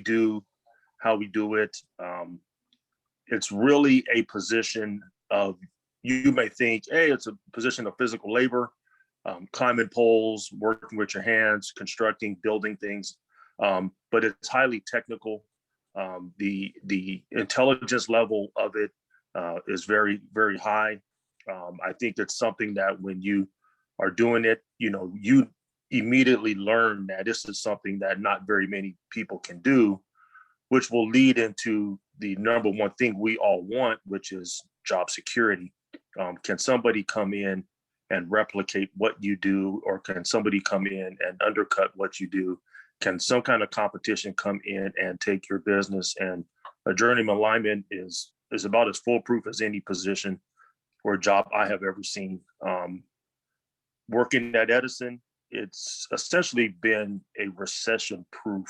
do, how we do it. It's really a position of, you may think, hey, it's a position of physical labor, climbing poles, working with your hands, constructing, building things, but it's highly technical. The intelligence level of it is very, very high. I think it's something that when you are doing it, you immediately learn that this is something that not very many people can do, which will lead into the number one thing we all want, which is job security. Can somebody come in and replicate what you do, or can somebody come in and undercut what you do? Can some kind of competition come in and take your business? And a journeyman lineman is about as foolproof as any position or job I have ever seen. Working at Edison, it's essentially been a recession-proof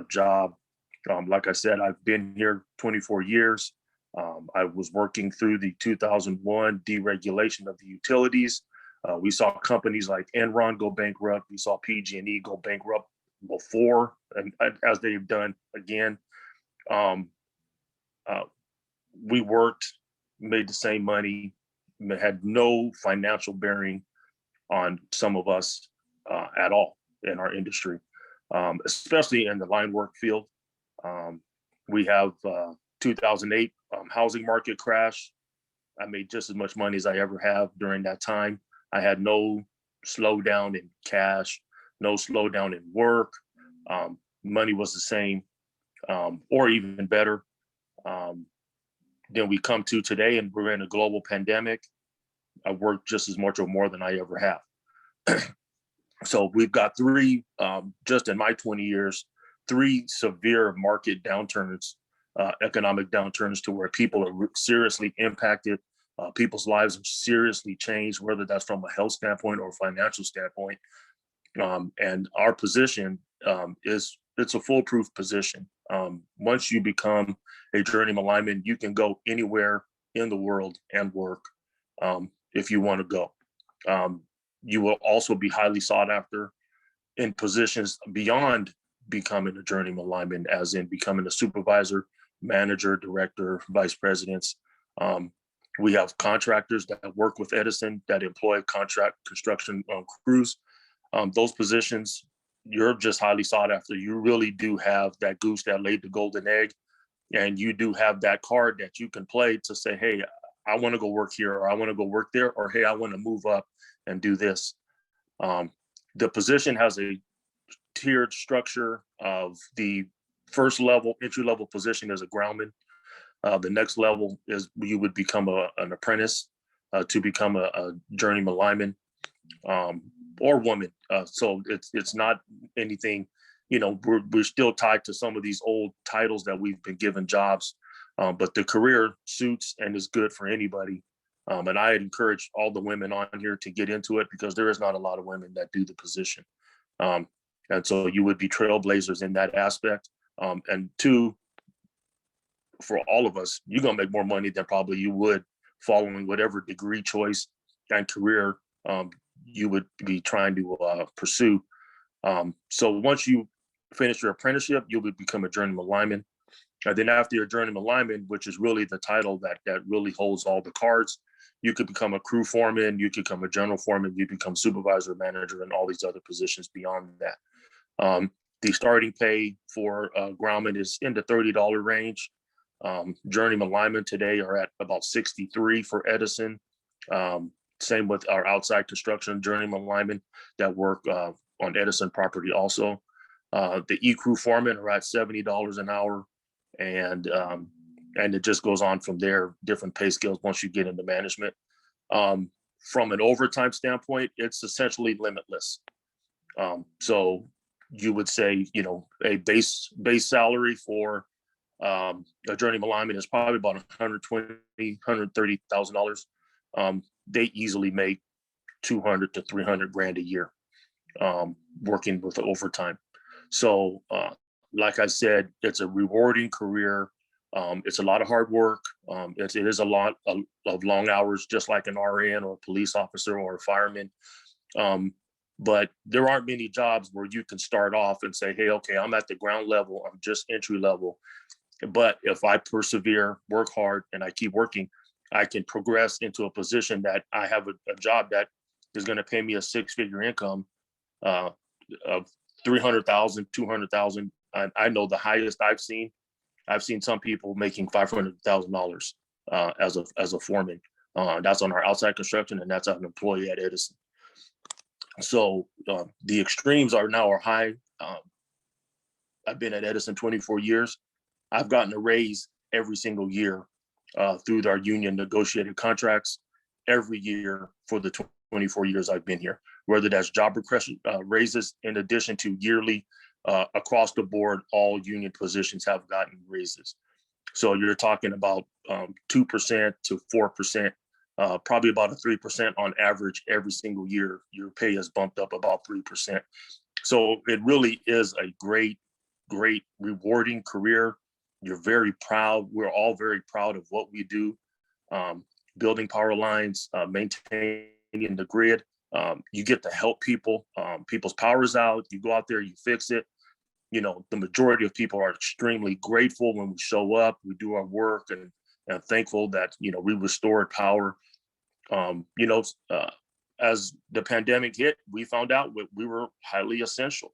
job. Like I said, I've been here 24 years. I was working through the 2001 deregulation of the utilities. We saw companies like Enron go bankrupt. We saw PG&E go bankrupt before, and as they've done again. We worked, made the same money, had no financial bearing on some of us at all in our industry, especially in the line work field. We have 2008 housing market crash. I made just as much money as I ever have during that time. I had no slowdown in cash, no slowdown in work. Money was the same, or even better. Then we come to today, and we're in a global pandemic. I work just as much or more than I ever have. So we've got three, just in my 20 years, three severe market downturns, economic downturns, to where people are seriously impacted. People's lives are seriously changed, whether that's from a health standpoint or financial standpoint. And our position it's a foolproof position. Once you become a journeyman lineman, you can go anywhere in the world and work if you want to go. You will also be highly sought after in positions beyond becoming a journeyman lineman, as in becoming a supervisor, manager, director, vice presidents. We have contractors that work with Edison that employ contract construction crews. Those positions, you're just highly sought after. You really do have that goose that laid the golden egg, and you do have that card that you can play to say, hey, I want to go work here, or I want to go work there, or hey, I want to move up and do this. The position has a tiered structure of the first level, entry level position as a groundman. The next level is you would become an apprentice to become a journeyman lineman or woman. So it's not anything, we're still tied to some of these old titles that we've been given jobs, but the career suits and is good for anybody. And I encourage all the women on here to get into it, because there is not a lot of women that do the position. And so you would be trailblazers in that aspect. And two, for all of us, you're going to make more money than probably you would following whatever degree choice and career you would be trying to pursue. So once you finish your apprenticeship, you would become a journeyman lineman. And then after your journeyman lineman, which is really the title that really holds all the cards, you could become a crew foreman, you could become a general foreman, you become supervisor, manager, and all these other positions beyond that. The starting pay for groundman is in the $30 range. Journeyman linemen today are at about 63 for Edison. Same with our outside construction journeyman linemen that work on Edison property also. The E-crew foremen are at $70 an hour. And it just goes on from there, different pay scales once you get into management. From an overtime standpoint, it's essentially limitless. So you would say, a base salary for a journeyman lineman is probably about $120,000, $130,000. They easily make 200 to 300 grand a year working with the overtime. So like I said, it's a rewarding career. It's a lot of hard work. It is a lot of long hours, just like an RN or a police officer or a fireman. but there aren't many jobs where you can start off and say, hey, okay, I'm at the ground level, I'm just entry level. But if I persevere, work hard, and I keep working, I can progress into a position that I have a job that is going to pay me a six-figure income of 300,000, 200,000. I know the highest I've seen some people making $500,000 as a foreman. That's on our outside construction, and that's an employee at Edison. So the extremes are high. I've been at Edison 24 years. I've gotten a raise every single year through our union negotiated contracts every year for the 24 years I've been here, whether that's job progression raises in addition to yearly across the board, all union positions have gotten raises. So you're talking about 2% to 4%, probably about a 3% on average every single year. Your pay is bumped up about 3%. So it really is a great, rewarding career. You're very proud. We're all very proud of what we do, building power lines, maintaining the grid. You get to help people. People's power is out. You go out there, you fix it. You know, the majority of people are extremely grateful when we show up, we do our work, and thankful that, you know, we restored power. As the pandemic hit, we found out we were highly essential.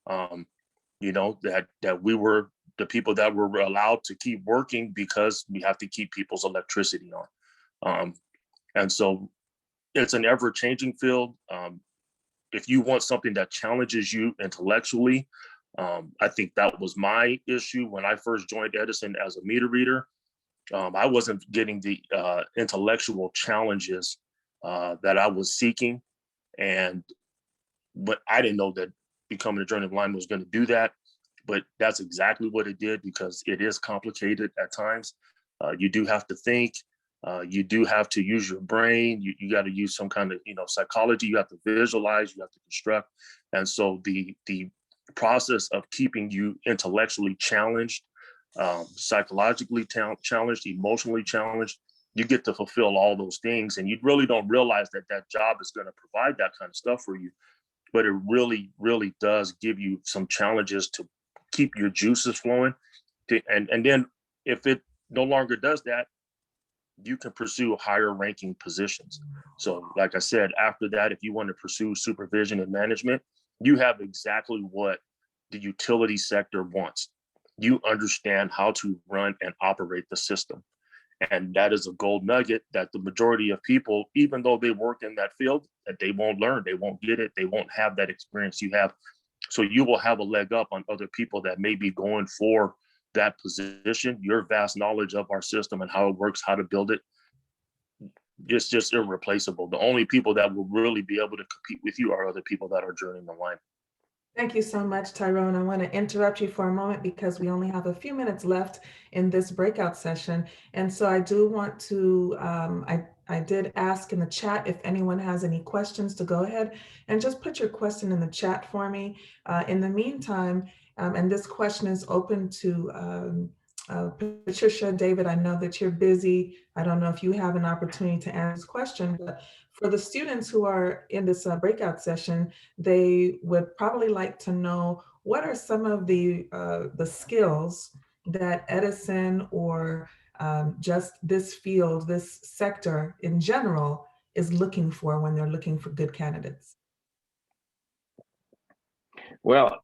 That we were the people that were allowed to keep working because we have to keep people's electricity on. And so it's an ever-changing field. If you want something that challenges you intellectually, I think that was my issue when I first joined Edison as a meter reader. I wasn't getting the intellectual challenges that I was seeking. But I didn't know that becoming a journeyman lineman was going to do that. But that's exactly what it did, because it is complicated at times. You do have to think. You do have to use your brain. You got to use some kind of, psychology. You have to visualize. You have to construct. And so the process of keeping you intellectually challenged, psychologically challenged, emotionally challenged, you get to fulfill all those things. And you really don't realize that job is going to provide that kind of stuff for you. But it really, really does give you some challenges to keep your juices flowing. And then if it no longer does that, you can pursue higher ranking positions. So like I said, after that, if you want to pursue supervision and management, you have exactly what the utility sector wants. You understand how to run and operate the system. And that is a gold nugget that the majority of people, even though they work in that field, that they won't learn, they won't get it, they won't have that experience you have. So you will have a leg up on other people that may be going for that position. Your vast knowledge of our system and how it works, how to build it, it's just irreplaceable. The only people that will really be able to compete with you are other people that are journeyman line. Thank you so much, Tyrone. I want to interrupt you for a moment because we only have a few minutes left in this breakout session. And so I do want to, I did ask in the chat if anyone has any questions to go ahead and just put your question in the chat for me. In the meantime, and this question is open to Patricia, David, I know that you're busy. I don't know if you have an opportunity to answer this question, but for the students who are in this breakout session, they would probably like to know what are some of the skills that Edison or just this field, this sector in general is looking for when they're looking for good candidates? Well,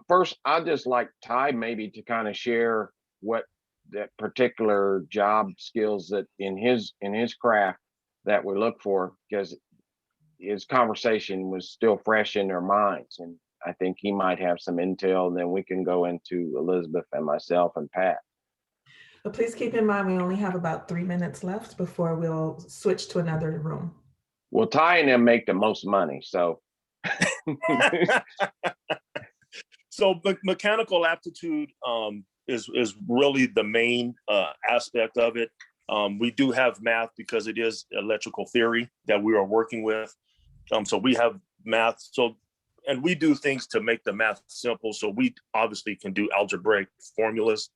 first I'd just like Ty maybe to kind of share what that particular job skills that in his craft that we look for, because his conversation was still fresh in their minds, and I think he might have some intel, and then we can go into Elizabeth and myself and Pat. But please keep in mind we only have about 3 minutes left before we'll switch to another room. Well, Ty and them make the most money, so. So mechanical aptitude is really the main aspect of it. We do have math because it is electrical theory that we are working with. So we have math. And we do things to make the math simple. So we obviously can do algebraic formulas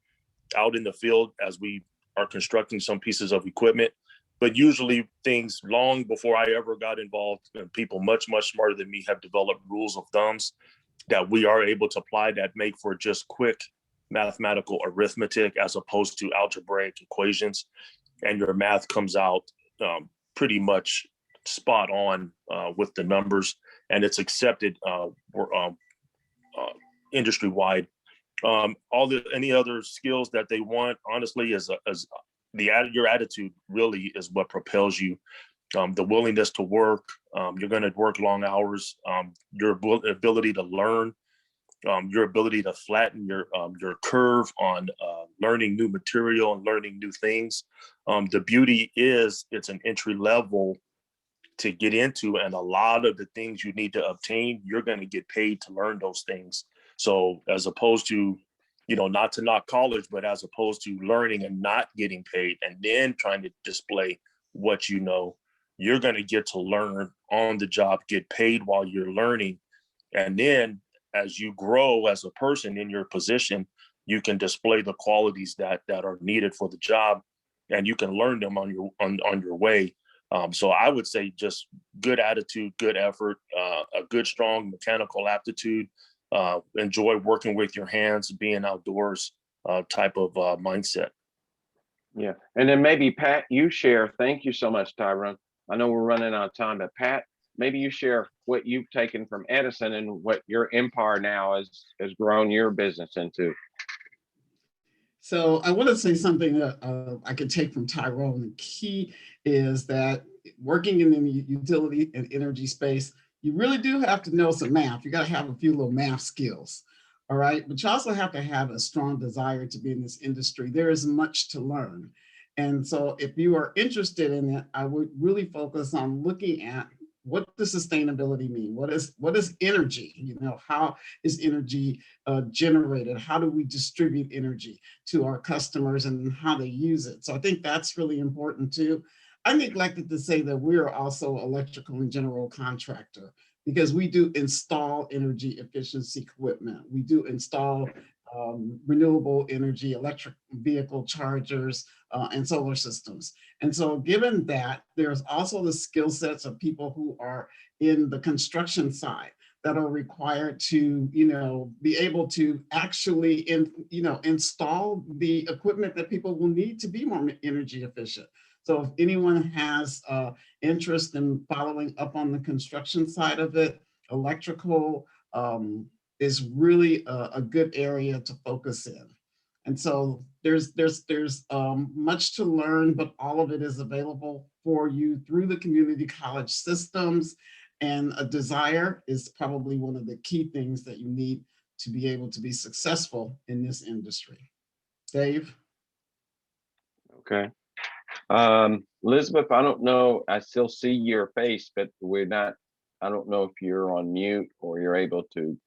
out in the field as we are constructing some pieces of equipment. but usually things long before I ever got involved, people much, much smarter than me have developed rules of thumbs that we are able to apply that make for just quick mathematical arithmetic as opposed to algebraic equations. And your math comes out pretty much spot on with the numbers, and it's accepted industry wide. Any other skills that they want, honestly, is your attitude really is what propels you. The willingness to work, you're going to work long hours, your ability to learn, your ability to flatten your curve on learning new material and learning new things. The beauty is it's an entry level to get into, and a lot of the things you need to obtain, you're going to get paid to learn those things. So as opposed to, not to knock college, but as opposed to learning and not getting paid and then trying to display what you know, you're going to get to learn on the job, get paid while you're learning. And then as you grow as a person in your position, you can display the qualities that are needed for the job, and you can learn them on your way. So I would say just good attitude, good effort, a good, strong mechanical aptitude, enjoy working with your hands, being outdoors type of mindset. Yeah. And then maybe Pat, you share, thank you so much, Tyrone. I know we're running out of time, but Pat, maybe you share what you've taken from Edison and what your empire now has grown your business into. So I want to say something that I could take from Tyrone. The key is that working in the utility and energy space, you really do have to know some math. You got to have a few little math skills, all right? But you also have to have a strong desire to be in this industry. There is much to learn. And so if you are interested in it, I would really focus on looking at what does sustainability mean? What is energy? How is energy generated? How do we distribute energy to our customers and how they use it? So I think that's really important too. I neglected to say that we are also electrical and general contractor because we do install energy efficiency equipment. We do install renewable energy, electric vehicle chargers, and solar systems. And so given that, there's also the skill sets of people who are in the construction side that are required to, be able to actually, install the equipment that people will need to be more energy efficient. So if anyone has interest in following up on the construction side of it, electrical is really a good area to focus in. And so there's much to learn, but all of it is available for you through the community college systems. And a desire is probably one of the key things that you need to be able to be successful in this industry. Dave? Okay. Elizabeth, I don't know, I still see your face, but I don't know if you're on mute or you're able to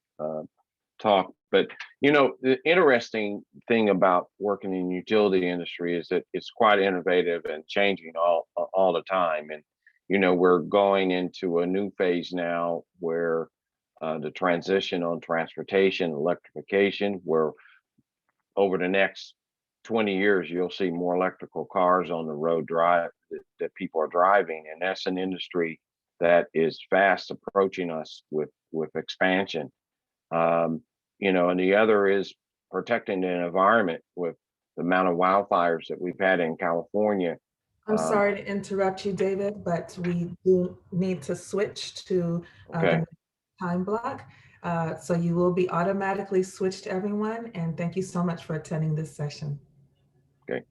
talk. But, the interesting thing about working in the utility industry is that it's quite innovative and changing all the time. And, we're going into a new phase now where the transition on transportation, electrification, where over the next 20 years, you'll see more electrical cars on the road drive that people are driving. And that's an industry that is fast approaching us with expansion. And the other is protecting the environment with the amount of wildfires that we've had in California. I'm sorry to interrupt you, David, but we do need to switch to Okay. the time block. So you will be automatically switched, everyone. And thank you so much for attending this session. Okay.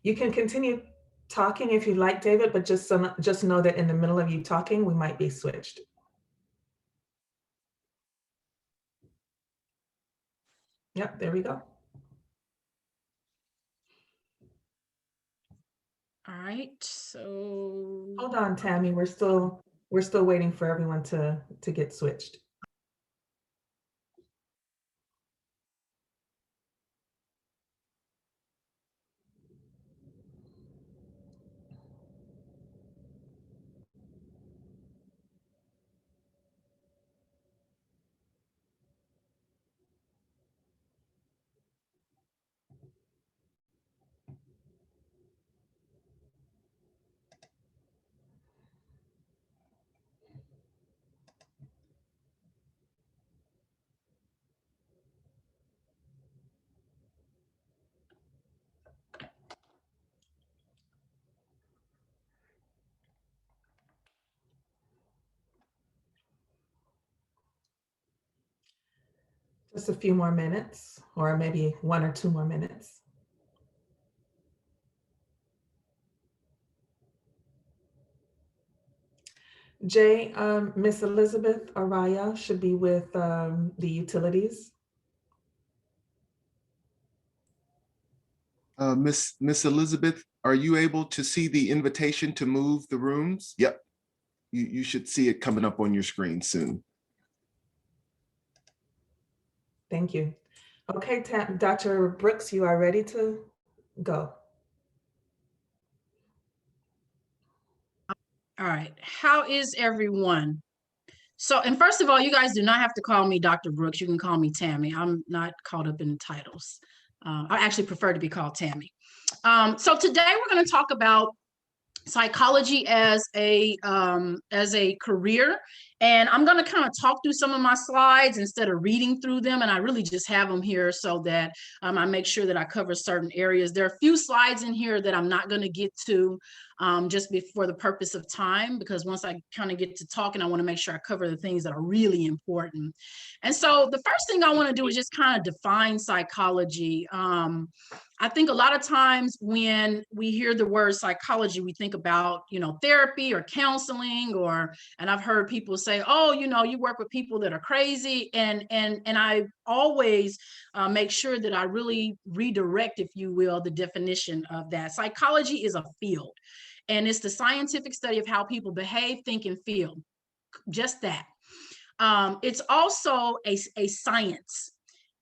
You can continue talking if you'd like, David, but just know that in the middle of you talking, we might be switched. Yep, there we go. All right, so Hold on, Tammy. We're still waiting for everyone to get switched. Just a few more minutes, or maybe 1 or 2 more minutes. Jay, Miss Elizabeth Araya should be with the utilities. Miss Elizabeth, are you able to see the invitation to move the rooms? Yep. You should see it coming up on your screen soon. Thank you. Okay, Dr. Brooks, you are ready to go. All right. How is everyone? So, and first of all, you guys do not have to call me Dr. Brooks. You can call me Tammy. I'm not caught up in titles. I actually prefer to be called Tammy. So today we're going to talk about psychology as a career, and I'm going to kind of talk through some of my slides instead of reading through them, and I really just have them here so that I make sure that I cover certain areas. There are a few slides in here that I'm not going to get to just for the purpose of time, because once I kind of get to talking, I want to make sure I cover the things that are really important. And so the first thing I want to do is just kind of define psychology. I think a lot of times when we hear the word psychology, we think about, therapy or counseling, and I've heard people say, oh, you work with people that are crazy. And I always make sure that I really redirect, if you will, the definition of that. Psychology is a field, and it's the scientific study of how people behave, think, and feel. Just that. It's also a science.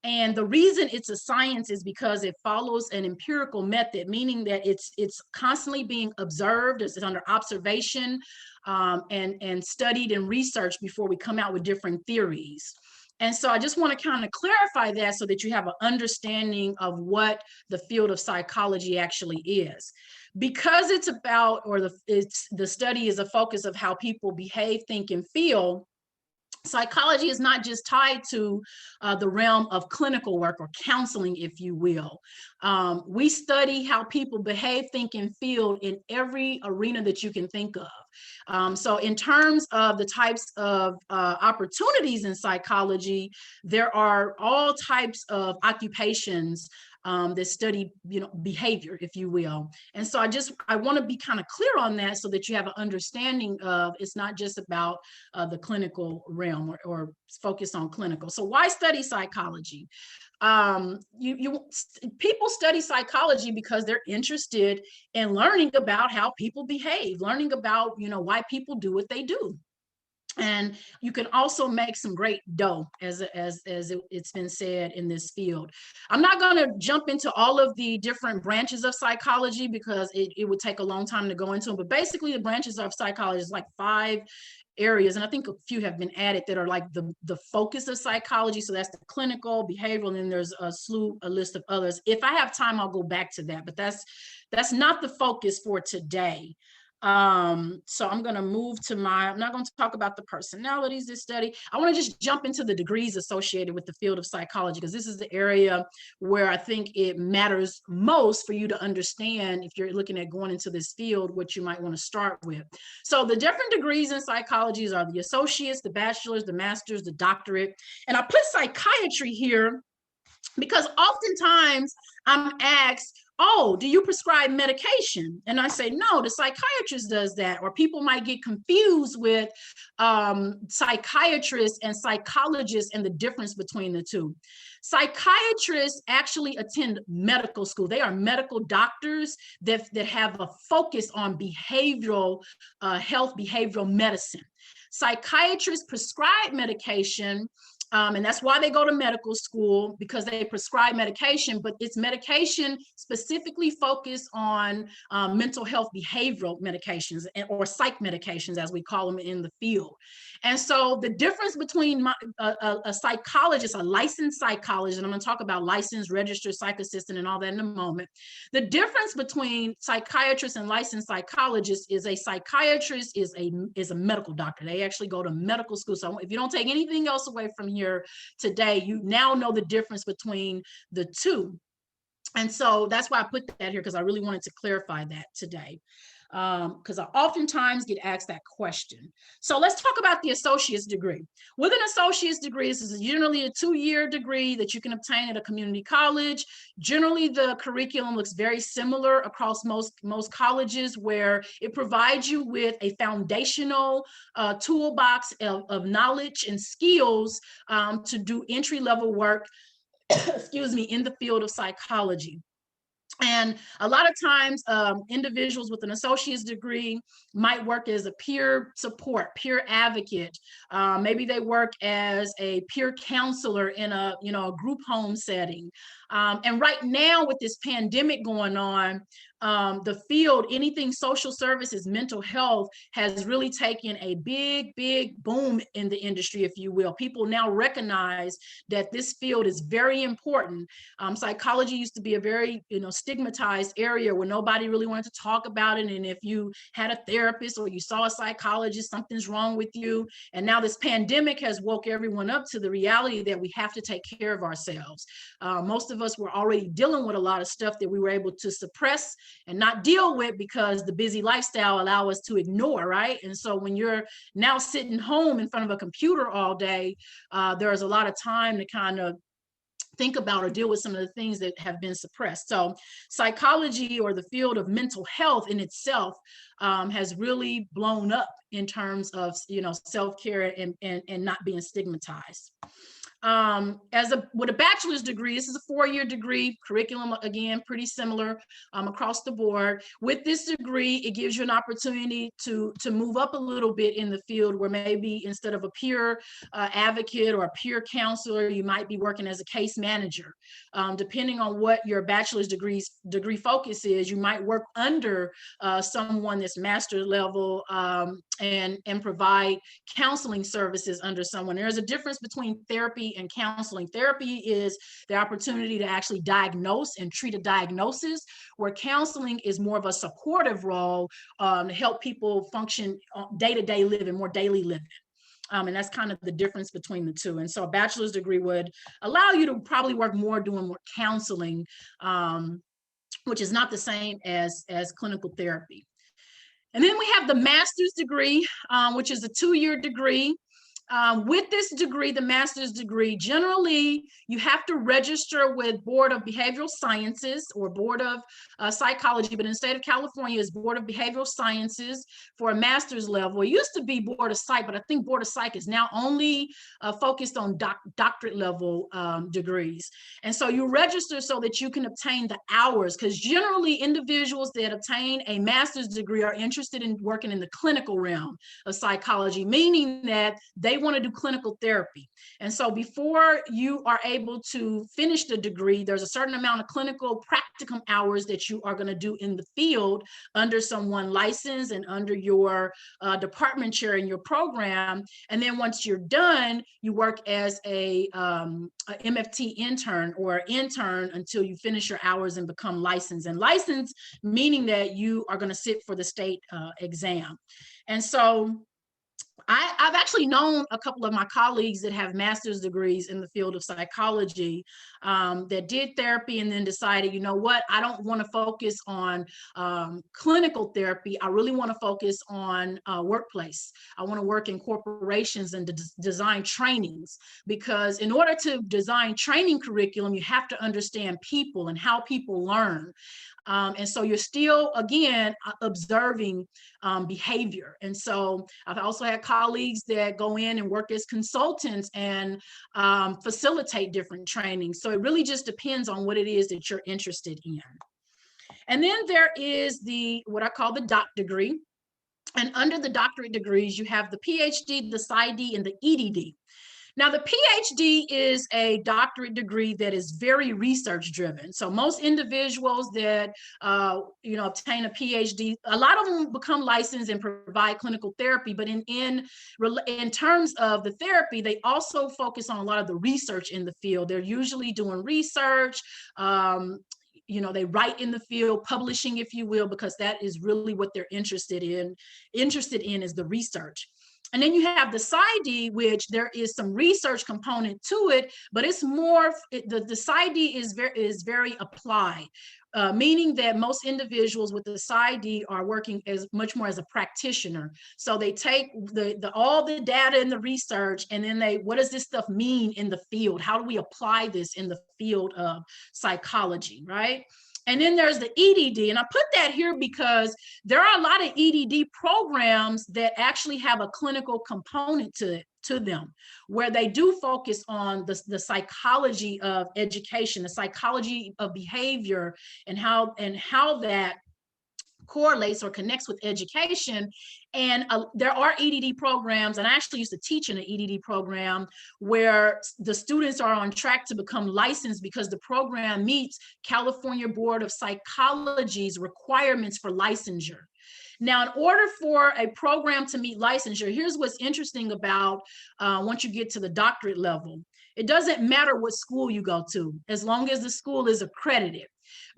And the reason it's a science is because it follows an empirical method, meaning that it's constantly being observed, it's under observation, and studied and researched before we come out with different theories. And so I just want to kind of clarify that so that you have an understanding of what the field of psychology actually is. Because it's about, or the study is a focus of how people behave, think, and feel. Psychology is not just tied to the realm of clinical work or counseling, if you will. We study how people behave, think, and feel in every arena that you can think of. So in terms of the types of opportunities in psychology, there are all types of occupations that study, behavior, if you will. And so I want to be kind of clear on that so that you have an understanding of it's not just about the clinical realm or focus on clinical. So why study psychology? People study psychology because they're interested in learning about how people behave, learning about, why people do what they do. And you can also make some great dough, as it's been said in this field. I'm not going to jump into all of the different branches of psychology because it would take a long time to go into them. But basically, the branches of psychology is like 5 areas, and I think a few have been added that are like the focus of psychology. So that's the clinical, behavioral, and then there's a list of others. If I have time, I'll go back to that, but that's not the focus for today. So I'm going to move to I'm not going to talk about the personalities this study. I want to just jump into the degrees associated with the field of psychology, because this is the area where I think it matters most for you to understand if you're looking at going into this field, what you might want to start with. So the different degrees in psychology are the associates, the bachelor's, the master's, the doctorate. And I put psychiatry here because oftentimes I'm asked, oh, do you prescribe medication? And I say, no, the psychiatrist does that. Or people might get confused with psychiatrists and psychologists and the difference between the two. Psychiatrists actually attend medical school. They are medical doctors that have a focus on behavioral health, behavioral medicine. Psychiatrists prescribe medication, and that's why they go to medical school, because they prescribe medication, but it's medication specifically focused on mental health behavioral medications, or psych medications, as we call them in the field. And so the difference between a psychologist, a licensed psychologist, and I'm going to talk about licensed, registered psych assistant and all that in a moment. The difference between psychiatrists and licensed psychologists is a psychiatrist is a medical doctor. They actually go to medical school. So if you don't take anything else away from here today, you now know the difference between the two. And so that's why I put that here, because I really wanted to clarify that today. because I oftentimes get asked that question. So let's talk about the associate's degree. With an associate's degree, this is generally a 2-year degree that you can obtain at a community college. Generally, the curriculum looks very similar across most colleges, where it provides you with a foundational toolbox of knowledge and skills to do entry-level work, excuse me, in the field of psychology. And a lot of times, individuals with an associate's degree might work as a peer support, peer advocate. Maybe they work as a peer counselor in a group home setting. And right now, with this pandemic going on, the field, anything social services, mental health, has really taken a big boom in the industry, if you will. People now recognize that this field is very important. Psychology used to be a very stigmatized area where nobody really wanted to talk about it. And if you had a therapist or you saw a psychologist, something's wrong with you. And now this pandemic has woke everyone up to the reality that we have to take care of ourselves. Most of us were already dealing with a lot of stuff that we were able to suppress and not deal with because the busy lifestyle allow us to ignore, right? And so when you're now sitting home in front of a computer all day, there's a lot of time to kind of think about or deal with some of the things that have been suppressed. So psychology, or the field of mental health in itself, has really blown up in terms of self-care and not being stigmatized. With a bachelor's degree, this is a 4-year degree, curriculum, again, pretty similar across the board. With this degree, it gives you an opportunity to move up a little bit in the field, where maybe instead of a peer advocate or a peer counselor, you might be working as a case manager. Depending on what your bachelor's degree focus is, you might work under someone that's master's level and provide counseling services under someone. There's a difference between therapy and counseling. Therapy is the opportunity to actually diagnose and treat a diagnosis, where counseling is more of a supportive role to help people function day-to-day living, more daily living. And that's kind of the difference between the two. And so a bachelor's degree would allow you to probably work more doing more counseling, which is not the same as clinical therapy. And then we have the master's degree, which is a 2-year degree. With this degree, the master's degree, generally you have to register with Board of Behavioral Sciences or Board of Psychology, but in the state of California is Board of Behavioral Sciences for a master's level. It used to be Board of Psych, but I think Board of Psych is now only focused on doctorate level degrees. And so you register so that you can obtain the hours, because generally individuals that obtain a master's degree are interested in working in the clinical realm of psychology, meaning that they want to do clinical therapy. And so before you are able to finish the degree, there's a certain amount of clinical practicum hours that you are going to do in the field under someone licensed and under your department chair in your program. And then once you're done, you work as a MFT intern or intern until you finish your hours and become licensed. And licensed meaning that you are going to sit for the state exam. And so I've actually known a couple of my colleagues that have master's degrees in the field of psychology that did therapy and then decided, you know what, I don't want to focus on clinical therapy. I really want to focus on workplace. I want to work in corporations and design trainings, because in order to design training curriculum, you have to understand people and how people learn. And so you're still, again, observing behavior. And so I've also had colleagues that go in and work as consultants and facilitate different trainings. So it really just depends on what it is that you're interested in. And then there is what I call the doc degree. And under the doctorate degrees, you have the PhD, the PsyD, and the EDD. Now, the PhD is a doctorate degree that is very research driven. So most individuals that obtain a PhD, a lot of them become licensed and provide clinical therapy. But in terms of the therapy, they also focus on a lot of the research in the field. They're usually doing research. They write in the field, publishing, if you will, because that is really what they're interested in is the research. And then you have the PsyD, which there is some research component to it, but it's more, the PsyD is very applied. meaning that most individuals with the PsyD are working as much more as a practitioner. So they take all the data and the research, and then what does this stuff mean in the field? How do we apply this in the field of psychology, right? And then there's the EDD, and I put that here because there are a lot of EDD programs that actually have a clinical component to them, where they do focus on the psychology of education, the psychology of behavior, and how that correlates or connects with education. And there are EDD programs, and I actually used to teach in an EDD program where the students are on track to become licensed because the program meets California Board of Psychology's requirements for licensure. Now, in order for a program to meet licensure, here's what's interesting about once you get to the doctorate level. It doesn't matter what school you go to, as long as the school is accredited.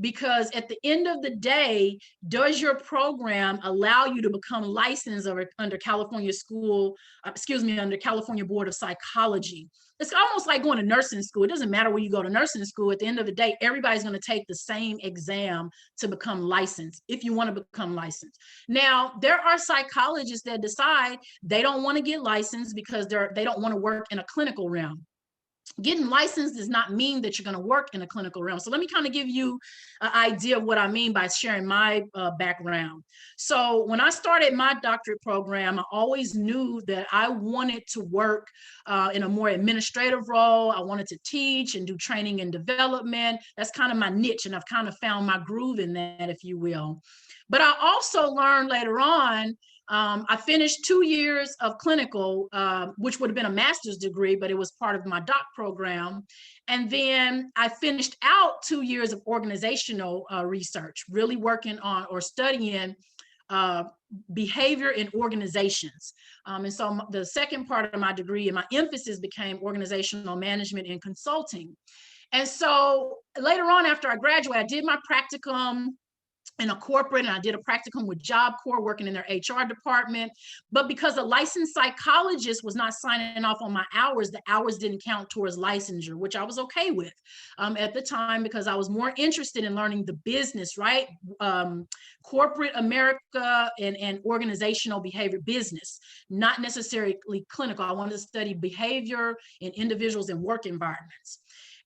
Because at the end of the day, does your program allow you to become licensed under California under California Board of Psychology? It's almost like going to nursing school. It doesn't matter where you go to nursing school. At the end of the day, everybody's going to take the same exam to become licensed, if you want to become licensed. Now, there are psychologists that decide they don't want to get licensed because they don't want to work in a clinical realm. Getting licensed does not mean that you're going to work in a clinical realm. So let me kind of give you an idea of what I mean by sharing my background. So when I started my doctorate program, I always knew that I wanted to work in a more administrative role. I wanted to teach and do training and development. That's kind of my niche, and I've kind of found my groove in that, if you will. But I also learned later on, I finished 2 years of clinical, which would have been a master's degree, but it was part of my doc program. And then I finished out 2 years of organizational research, really working on or studying behavior in organizations. And so the second part of my degree and my emphasis became organizational management and consulting. And so later on, after I graduated, I did my practicum in a corporate, and I did a practicum with Job Corps working in their HR department. But because a licensed psychologist was not signing off on my hours, the hours didn't count towards licensure, which I was okay with at the time, because I was more interested in learning the business, right? Corporate America and organizational behavior business, not necessarily clinical. I wanted to study behavior in individuals and work environments.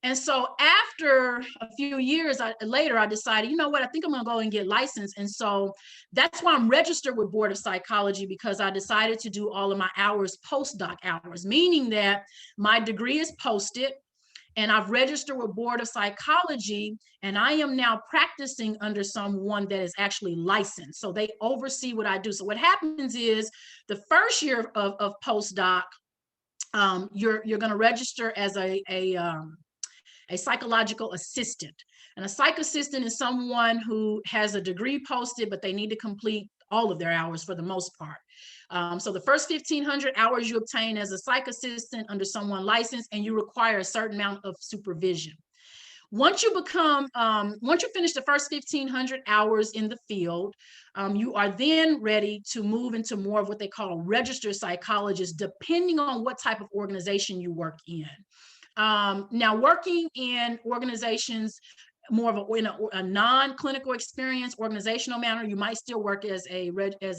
And so after a few years later, I decided, you know what, I think I'm going to go and get licensed. And so that's why I'm registered with Board of Psychology, because I decided to do all of my hours postdoc hours, meaning that my degree is posted and I've registered with Board of Psychology, and I am now practicing under someone that is actually licensed. So they oversee what I do. So what happens is the first year of postdoc, you're going to register as a psychological assistant. And a psych assistant is someone who has a degree posted, but they need to complete all of their hours for the most part. So the first 1,500 hours you obtain as a psych assistant under someone licensed, and you require a certain amount of supervision. Once you finish the first 1,500 hours in the field, you are then ready to move into more of what they call a registered psychologist, depending on what type of organization you work in. Now, working in organizations more of a non-clinical experience, organizational manner, you might still work as a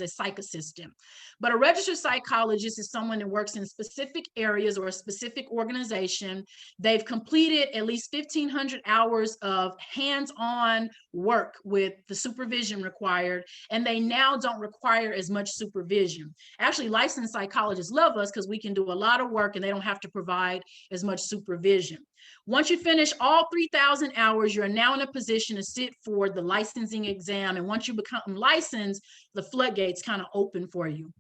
psych assistant. But a registered psychologist is someone that works in specific areas or a specific organization. They've completed at least 1,500 hours of hands-on work with the supervision required, and they now don't require as much supervision. Actually, licensed psychologists love us because we can do a lot of work and they don't have to provide as much supervision. Once you finish all 3,000 hours, you're now in a position to sit for the licensing exam. And once you become licensed, the floodgates kind of open for you.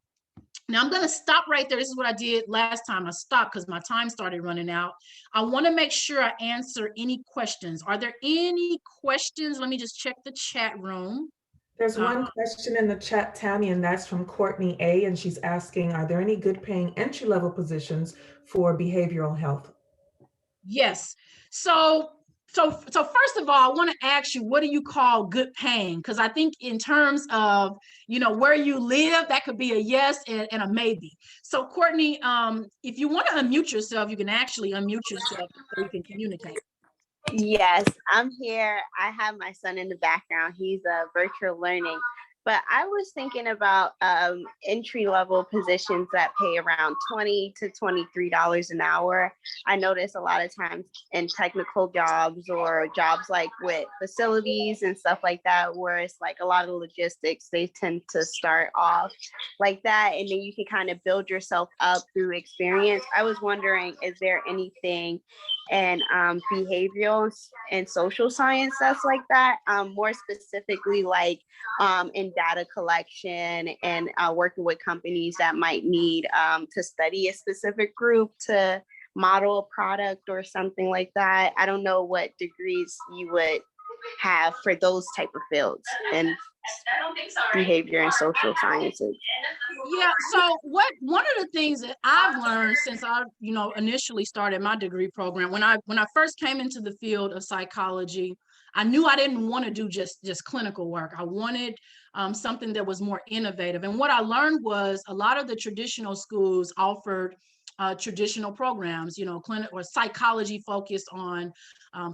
Now I'm going to stop right there. This is what I did last time. I stopped because my time started running out. I want to make sure I answer any questions. Are there any questions? Let me just check the chat room. There's one question in the chat, Tammy, and that's from Courtney A. And she's asking, are there any good paying entry-level positions for behavioral health? Yes. So first of all, I want to ask you, what do you call good paying? Because I think in terms of, where you live, that could be a yes and a maybe. So Courtney, if you want to unmute yourself, you can actually unmute yourself so you can communicate. Yes, I'm here. I have my son in the background. He's virtual learning. But I was thinking about entry level positions that pay around $20 to $23 an hour. I notice a lot of times in technical jobs or jobs like with facilities and stuff like that, where it's like a lot of logistics, they tend to start off like that. And then you can kind of build yourself up through experience. I was wondering, is there anything and behavioral and social science that's like that, more specifically like in data collection and working with companies that might need to study a specific group to model a product or something like that. I don't know what degrees you would have for those type of fields and behavior and social sciences. Yeah, so one of the things that I've learned since I, initially started my degree program, when I first came into the field of psychology, I knew I didn't want to do just clinical work. I wanted something that was more innovative. And what I learned was a lot of the traditional schools offered traditional programs, clinic or psychology focused on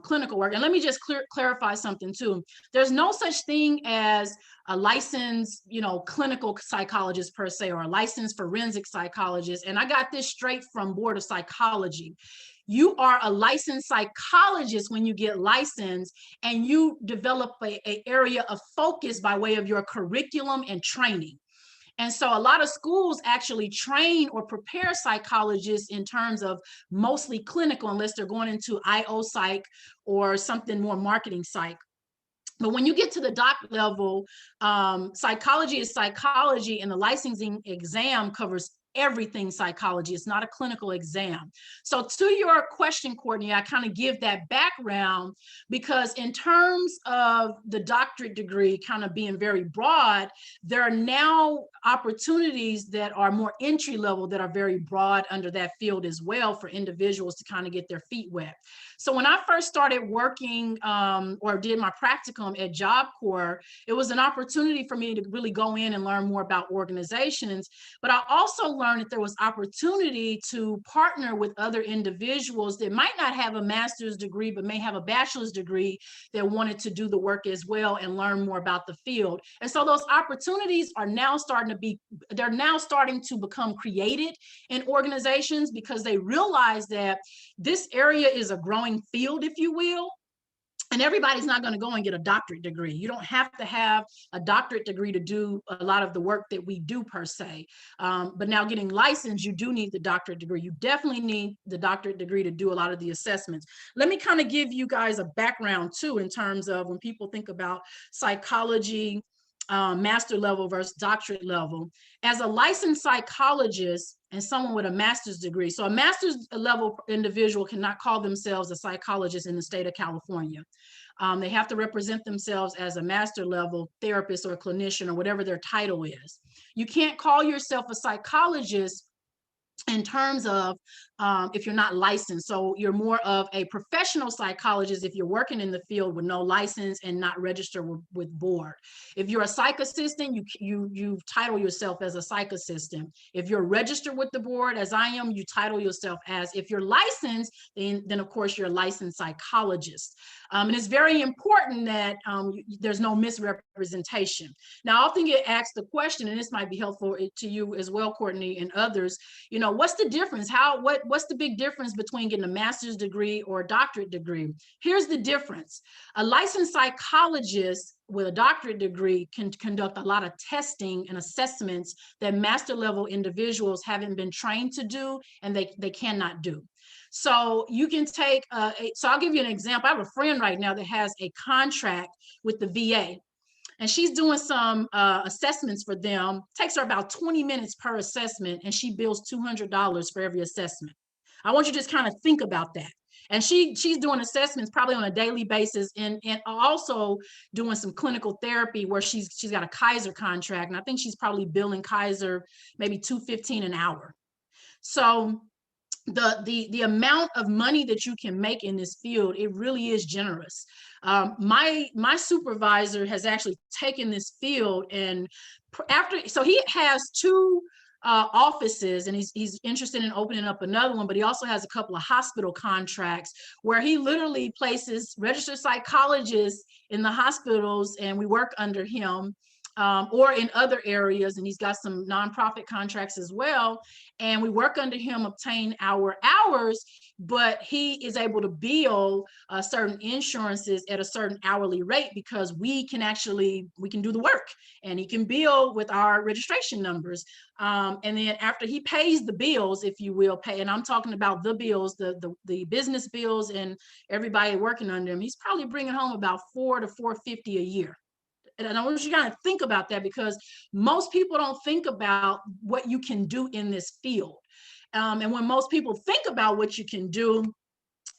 clinical work. And let me just clarify something too. There's no such thing as a licensed, clinical psychologist per se, or a licensed forensic psychologist. And I got this straight from Board of Psychology. You are a licensed psychologist when you get licensed and you develop a area of focus by way of your curriculum and training. And so a lot of schools actually train or prepare psychologists in terms of mostly clinical, unless they're going into IO psych or something more marketing psych. But when you get to the doc level, psychology is psychology, and the licensing exam covers everything psychology. It's not a clinical exam. So to your question, Courtney, I kind of give that background because in terms of the doctorate degree kind of being very broad, there are now opportunities that are more entry level that are very broad under that field as well for individuals to kind of get their feet wet. So when I first started working or did my practicum at Job Corps, it was an opportunity for me to really go in and learn more about organizations. But I also learned that there was opportunity to partner with other individuals that might not have a master's degree, but may have a bachelor's degree that wanted to do the work as well and learn more about the field. And so those opportunities are now starting to become created in organizations because they realize that this area is a growing field, if you will. And everybody's not going to go and get a doctorate degree. You don't have to have a doctorate degree to do a lot of the work that we do per se. But now getting licensed, you do need the doctorate degree. You definitely need the doctorate degree to do a lot of the assessments. Let me kind of give you guys a background too, in terms of when people think about psychology, master level versus doctorate level. As a licensed psychologist and someone with a master's degree, so a master's level individual cannot call themselves a psychologist in the state of California. They have to represent themselves as a master level therapist or clinician or whatever their title is. You can't call yourself a psychologist in terms of if you're not licensed. So you're more of a professional psychologist if you're working in the field with no license and not registered with board. If you're a psych assistant, you title yourself as a psych assistant. If you're registered with the board, as I am, you title yourself as. If you're licensed, then of course you're a licensed psychologist. And it's very important that there's no misrepresentation. Now, I often get asked the question, and this might be helpful to you as well, Courtney, and others, what's the difference? What's the big difference between getting a master's degree or a doctorate degree? Here's the difference. A licensed psychologist with a doctorate degree can conduct a lot of testing and assessments that master level individuals haven't been trained to do, and they cannot do. So you can take, so I'll give you an example. I have a friend right now that has a contract with the VA. And she's doing some assessments for them. It takes her about 20 minutes per assessment, and she bills $200 for every assessment. I want you to just kind of think about that. And she's doing assessments probably on a daily basis, and also doing some clinical therapy where she's got a Kaiser contract, and I think she's probably billing Kaiser maybe $215 an hour. So the amount of money that you can make in this field, it really is generous. My supervisor has actually taken this field, and so he has two offices, and he's interested in opening up another one, but he also has a couple of hospital contracts where he literally places registered psychologists in the hospitals, and we work under him, or in other areas. And he's got some nonprofit contracts as well. And we work under him, obtain our hours, but he is able to bill certain insurances at a certain hourly rate because we can do the work, and he can bill with our registration numbers. And then after he pays the bills, if you will, and I'm talking about the bills, the business bills and everybody working under him, he's probably bringing home about $400 to $450 a year. And I want you to kind of think about that, because most people don't think about what you can do in this field. And when most people think about what you can do,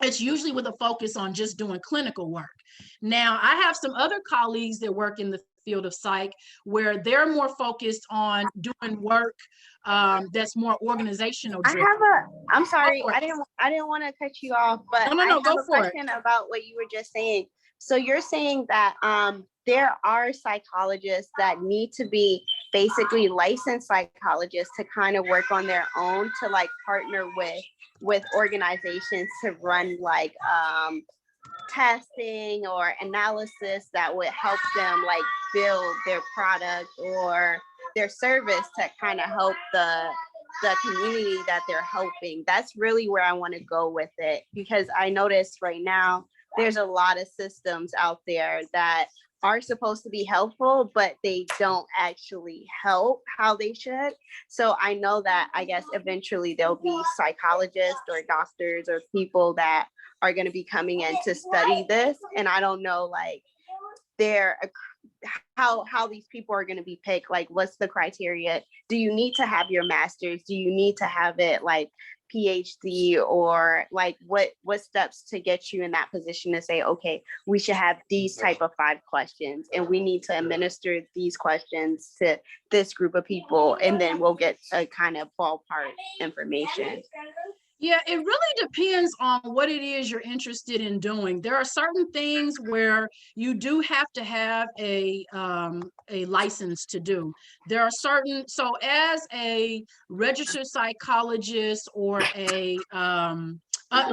it's usually with a focus on just doing clinical work. Now, I have some other colleagues that work in the field of psych where they're more focused on doing work that's more organizational driven. I'm sorry, I didn't want to cut you off, but No, I have go a for it. question about what you were just saying. So you're saying that there are psychologists that need to be basically licensed psychologists to kind of work on their own, to like partner with organizations to run like testing or analysis that would help them like build their product or their service to kind of help the community that they're helping. That's really where I want to go with it, because I notice right now there's a lot of systems out there that are supposed to be helpful, but they don't actually help how they should. So I know that I guess eventually there'll be psychologists or doctors or people that are going to be coming in to study this. And I don't know, like, how these people are going to be picked. Like, what's the criteria? Do you need to have your master's? Do you need to have it like PhD, or like what steps to get you in that position to say, okay, we should have these type of 5 questions and we need to administer these questions to this group of people, and then we'll get a kind of ballpark information. Yeah, it really depends on what it is you're interested in doing. There are certain things where you do have to have a license to do. There are certain, so as a registered psychologist or a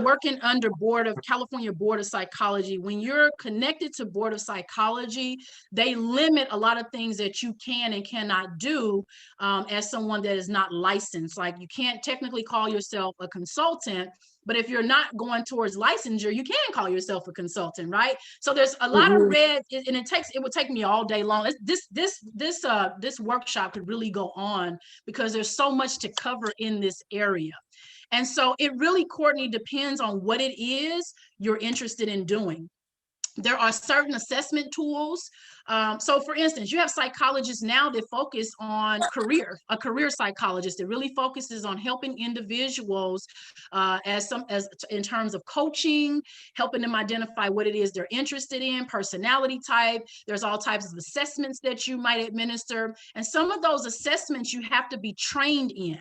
working under California Board of Psychology, when you're connected to Board of Psychology, they limit a lot of things that you can and cannot do as someone that is not licensed. Like, you can't technically call yourself a consultant, but if you're not going towards licensure, you can call yourself a consultant, right? So there's a lot of red, and it would take me all day long. This workshop could really go on because there's so much to cover in this area. And so it really, Courtney, depends on what it is you're interested in doing. There are certain assessment tools. So for instance, you have psychologists now that focus on a career psychologist that really focuses on helping individuals as in terms of coaching, helping them identify what it is they're interested in, personality type. There's all types of assessments that you might administer. And some of those assessments you have to be trained in.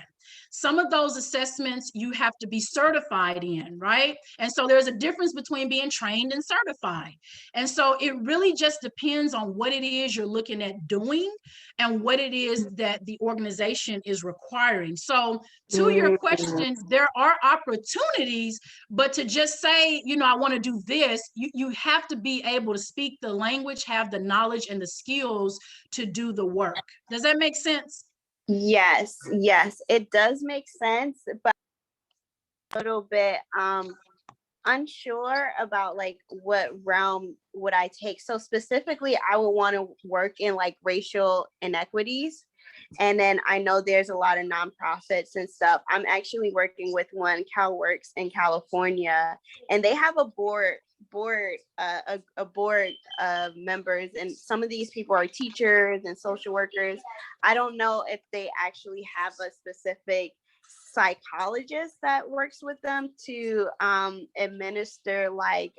Some of those assessments you have to be certified in, right? And so there's a difference between being trained and certified. And so it really just depends on what it is you're looking at doing and what it is that the organization is requiring. So to your question, there are opportunities, but to just say, I want to do this, you have to be able to speak the language, have the knowledge and the skills to do the work. Does that make sense? Yes, it does make sense, but a little bit unsure about like what realm would I take. So specifically, I would want to work in like racial inequities. And then I know there's a lot of nonprofits and stuff. I'm actually working with one, CalWorks in California, and they have a board of members, and some of these people are teachers and social workers. I don't know if they actually have a specific psychologist that works with them to administer like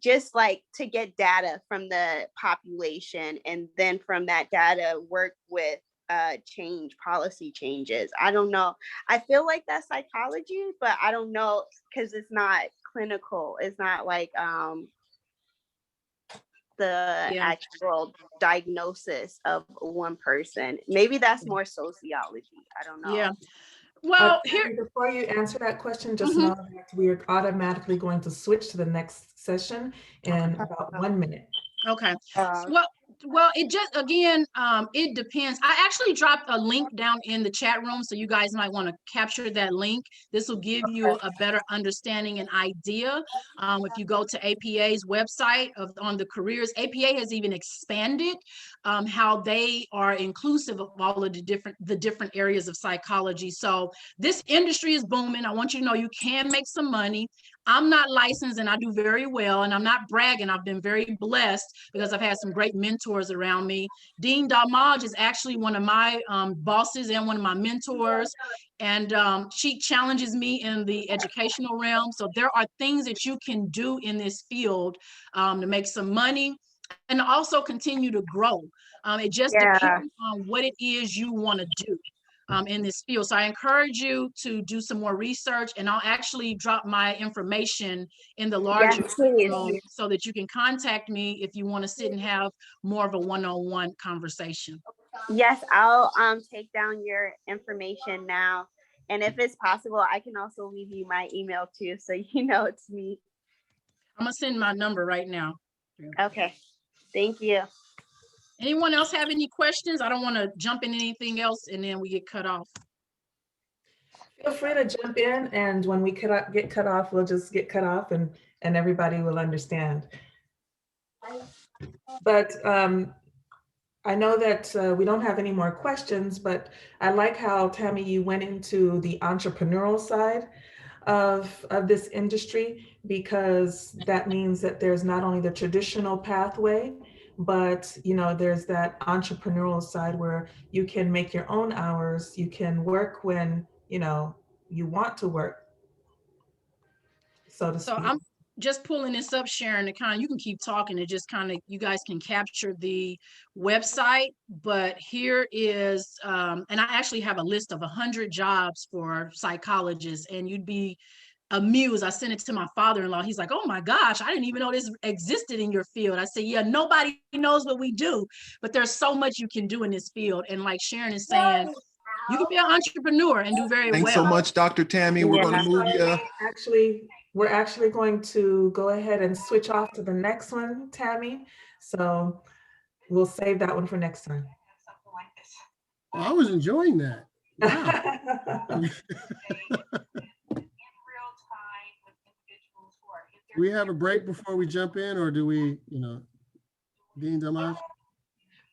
just like to get data from the population, and then from that data work with policy changes. I don't know. I feel like that's psychology, but I don't know, because it's not clinical. It's not like the Yeah. actual diagnosis of one person. Maybe that's more sociology. I don't know. Yeah. Well, here. Tammy, before you answer that question, just Mhm. know that we're automatically going to switch to the next session in about 1 minute. Okay. Uh, Well, it just, again, it depends. I actually dropped a link down in the chat room, so you guys might want to capture that link. This will give you a better understanding and idea. If you go to APA's website on the careers, APA has even expanded how they are inclusive of all of the different areas of psychology. So this industry is booming. I want you to know you can make some money. I'm not licensed and I do very well, and I'm not bragging. I've been very blessed because I've had some great mentors around me. Dean Dalmage is actually one of my bosses and one of my mentors, and she challenges me in the educational realm. So there are things that you can do in this field to make some money and also continue to grow. It just depends on what it is you want to do in this field. So I encourage you to do some more research, and I'll actually drop my information in the larger room so that you can contact me if you want to sit and have more of a one-on-one conversation. Yes, I'll take down your information now. And if it's possible, I can also leave you my email too, so you know it's me. I'm gonna send my number right now. Okay, thank you. Anyone else have any questions? I don't want to jump in anything else and then we get cut off. Feel free to jump in, and when we get cut off, we'll just get cut off, and everybody will understand. But I know that we don't have any more questions, but I like how, Tammy, you went into the entrepreneurial side of this industry, because that means that there's not only the traditional pathway, but there's that entrepreneurial side where you can make your own hours, you can work when you want to work, so to So speak. I'm just pulling this up, Sharon, to kind of, you can keep talking. It just kind of, you guys can capture the website, but here is, and I actually have a list of 100 jobs for psychologists, and you'd be amused. I sent it to my father-in-law. He's like, oh my gosh, I didn't even know this existed in your field. I said, yeah, nobody knows what we do, but there's so much you can do in this field. And like Sharon is saying, you can be an entrepreneur and do very Thanks well. so much, Dr. Tammy. We're going to move you. We're actually going to go ahead and switch off to the next one, Tammy. So we'll save that one for next time. Well, I was enjoying that. Wow. Do we have a break before we jump in, or do we, Dean Dalmage?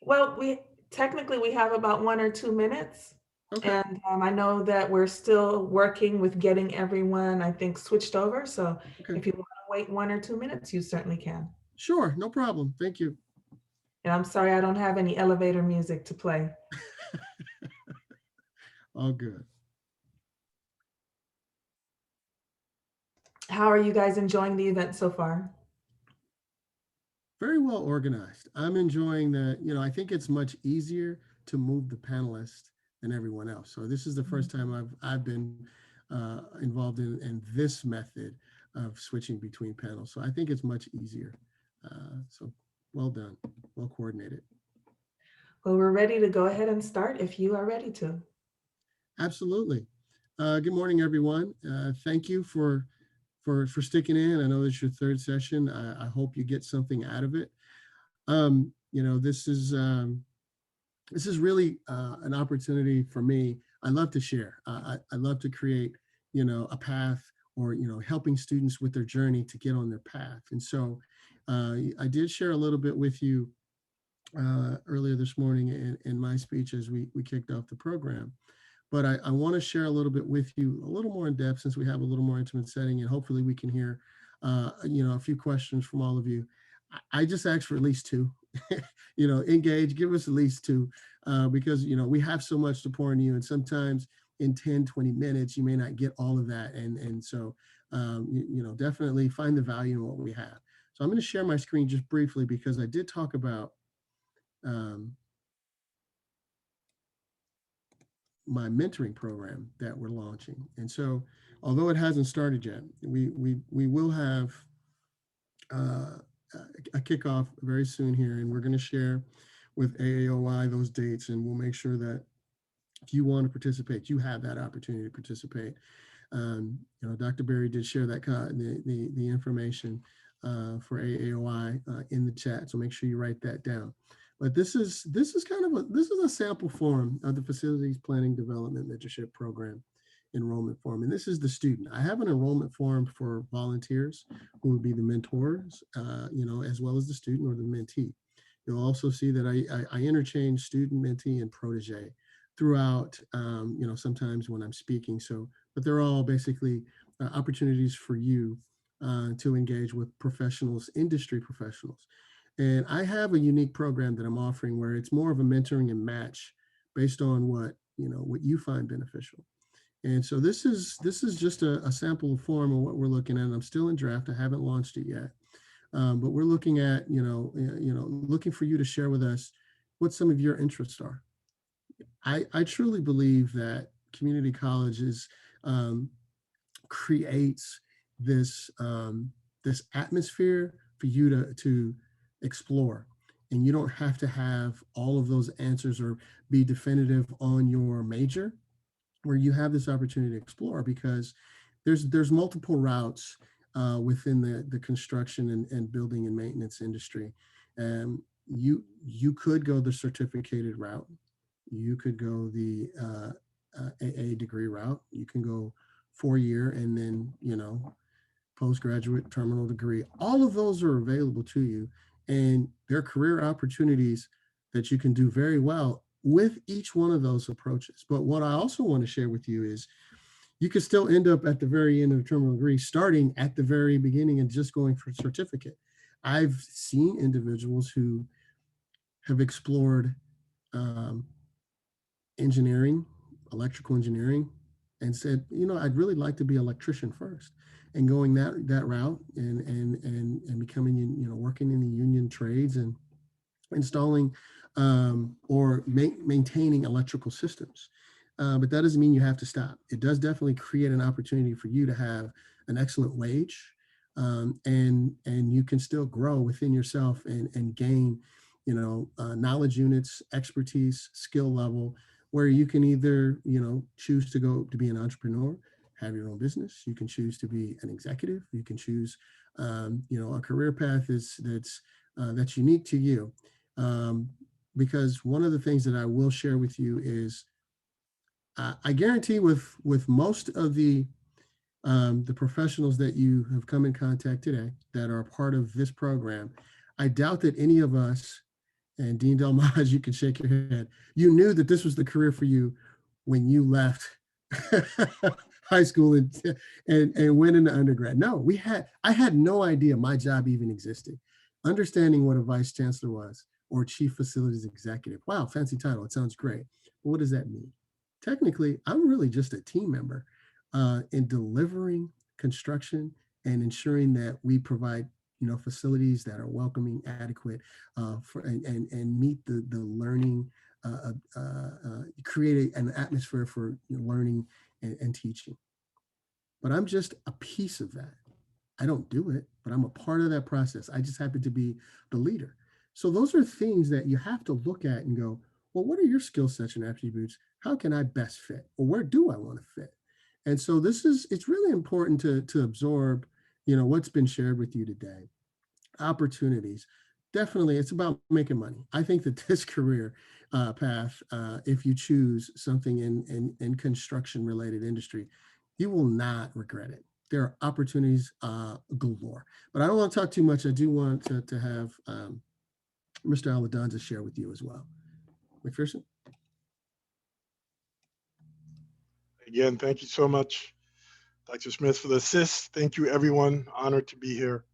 Well, we technically have about 1 or 2 minutes. Okay. And I know that we're still working with getting everyone, I think, switched over. So if you want to wait 1 or 2 minutes, you certainly can. Sure, no problem. Thank you. And I'm sorry, I don't have any elevator music to play. All good. How are you guys enjoying the event so far? Very well organized. I'm enjoying that. I think it's much easier to move the panelists than everyone else. So this is the first time I've been involved in this method of switching between panels. So I think it's much easier. So well done, well coordinated. Well, we're ready to go ahead and start if you are ready to. Absolutely. Good morning, everyone. Thank you for sticking in. I know it's your third session. I hope you get something out of it. This is really an opportunity for me. I love to share. I love to create, a path, or, helping students with their journey to get on their path. And so I did share a little bit with you earlier this morning in my speech as we kicked off the program. But I want to share a little bit with you, a little more in depth, since we have a little more intimate setting, and hopefully we can hear, a few questions from all of you. I just asked for at least 2, engage, give us at least 2, because, we have so much to pour into you, and sometimes in 10, 20 minutes, you may not get all of that. And so, definitely find the value in what we have. So I'm going to share my screen just briefly, because I did talk about my mentoring program that we're launching. And so, although it hasn't started yet, we will have a kickoff very soon here, and we're going to share with AAOI those dates, and we'll make sure that if you want to participate, you have that opportunity to participate. Dr. Berry did share that the information for AAOI in the chat, so make sure you write that down. But this is a sample form of the Facilities Planning Development Mentorship Program enrollment form, and this is the student. I have an enrollment form for volunteers who would be the mentors, as well as the student or the mentee. You'll also see that I interchange student, mentee, and protege throughout, sometimes when I'm speaking. But they're all basically opportunities for you to engage with professionals, industry professionals. And I have a unique program that I'm offering where it's more of a mentoring and match based on what you find beneficial. And so this is just a sample form of what we're looking at. I'm still in draft. I haven't launched it yet. But we're looking at, looking for you to share with us what some of your interests are. I truly believe that community colleges creates this this atmosphere for you to explore, and you don't have to have all of those answers or be definitive on your major, where you have this opportunity to explore, because there's multiple routes within the construction and building and maintenance industry. You could go the certificated route. You could go the AA degree route. You can go 4-year and then, postgraduate terminal degree. All of those are available to you, and there are career opportunities that you can do very well with each one of those approaches. But what I also want to share with you is you could still end up at the very end of the terminal degree, starting at the very beginning and just going for a certificate. I've seen individuals who have explored engineering, electrical engineering, and said, I'd really like to be an electrician first, and going that route and becoming, working in the union trades and installing or maintaining electrical systems. But that doesn't mean you have to stop. It does definitely create an opportunity for you to have an excellent wage, and you can still grow within yourself and gain, knowledge units, expertise, skill level, where you can either, choose to go to be an entrepreneur, have your own business. You can choose to be an executive. You can choose, a career path that's unique to you. Because one of the things that I will share with you is, I guarantee with most of the professionals that you have come in contact today that are a part of this program, I doubt that any of us, and Dean Delmage, you can shake your head, you knew that this was the career for you when you left high school and went into undergrad. No, I had no idea my job even existed. Understanding what a vice chancellor was, or chief facilities executive. Wow, fancy title. It sounds great. But what does that mean? Technically, I'm really just a team member in delivering construction and ensuring that we provide, facilities that are welcoming, adequate, and meet the learning, create an atmosphere for learning and teaching. But I'm just a piece of that. I don't do it, but I'm a part of that process. I just happen to be the leader. So those are things that you have to look at and go, well, what are your skill sets and attributes? How can I best fit? Or where do I want to fit? And so it's really important to absorb, what's been shared with you today. Opportunities. Definitely, it's about making money. I think that this career path, if you choose something in construction related industry, you will not regret it. There are opportunities galore. But I don't want to talk too much. I do want to have Mr. Aladanza share with you as well. McPherson? Again, thank you so much, Dr. Smith, for the assist. Thank you, everyone. Honored to be here.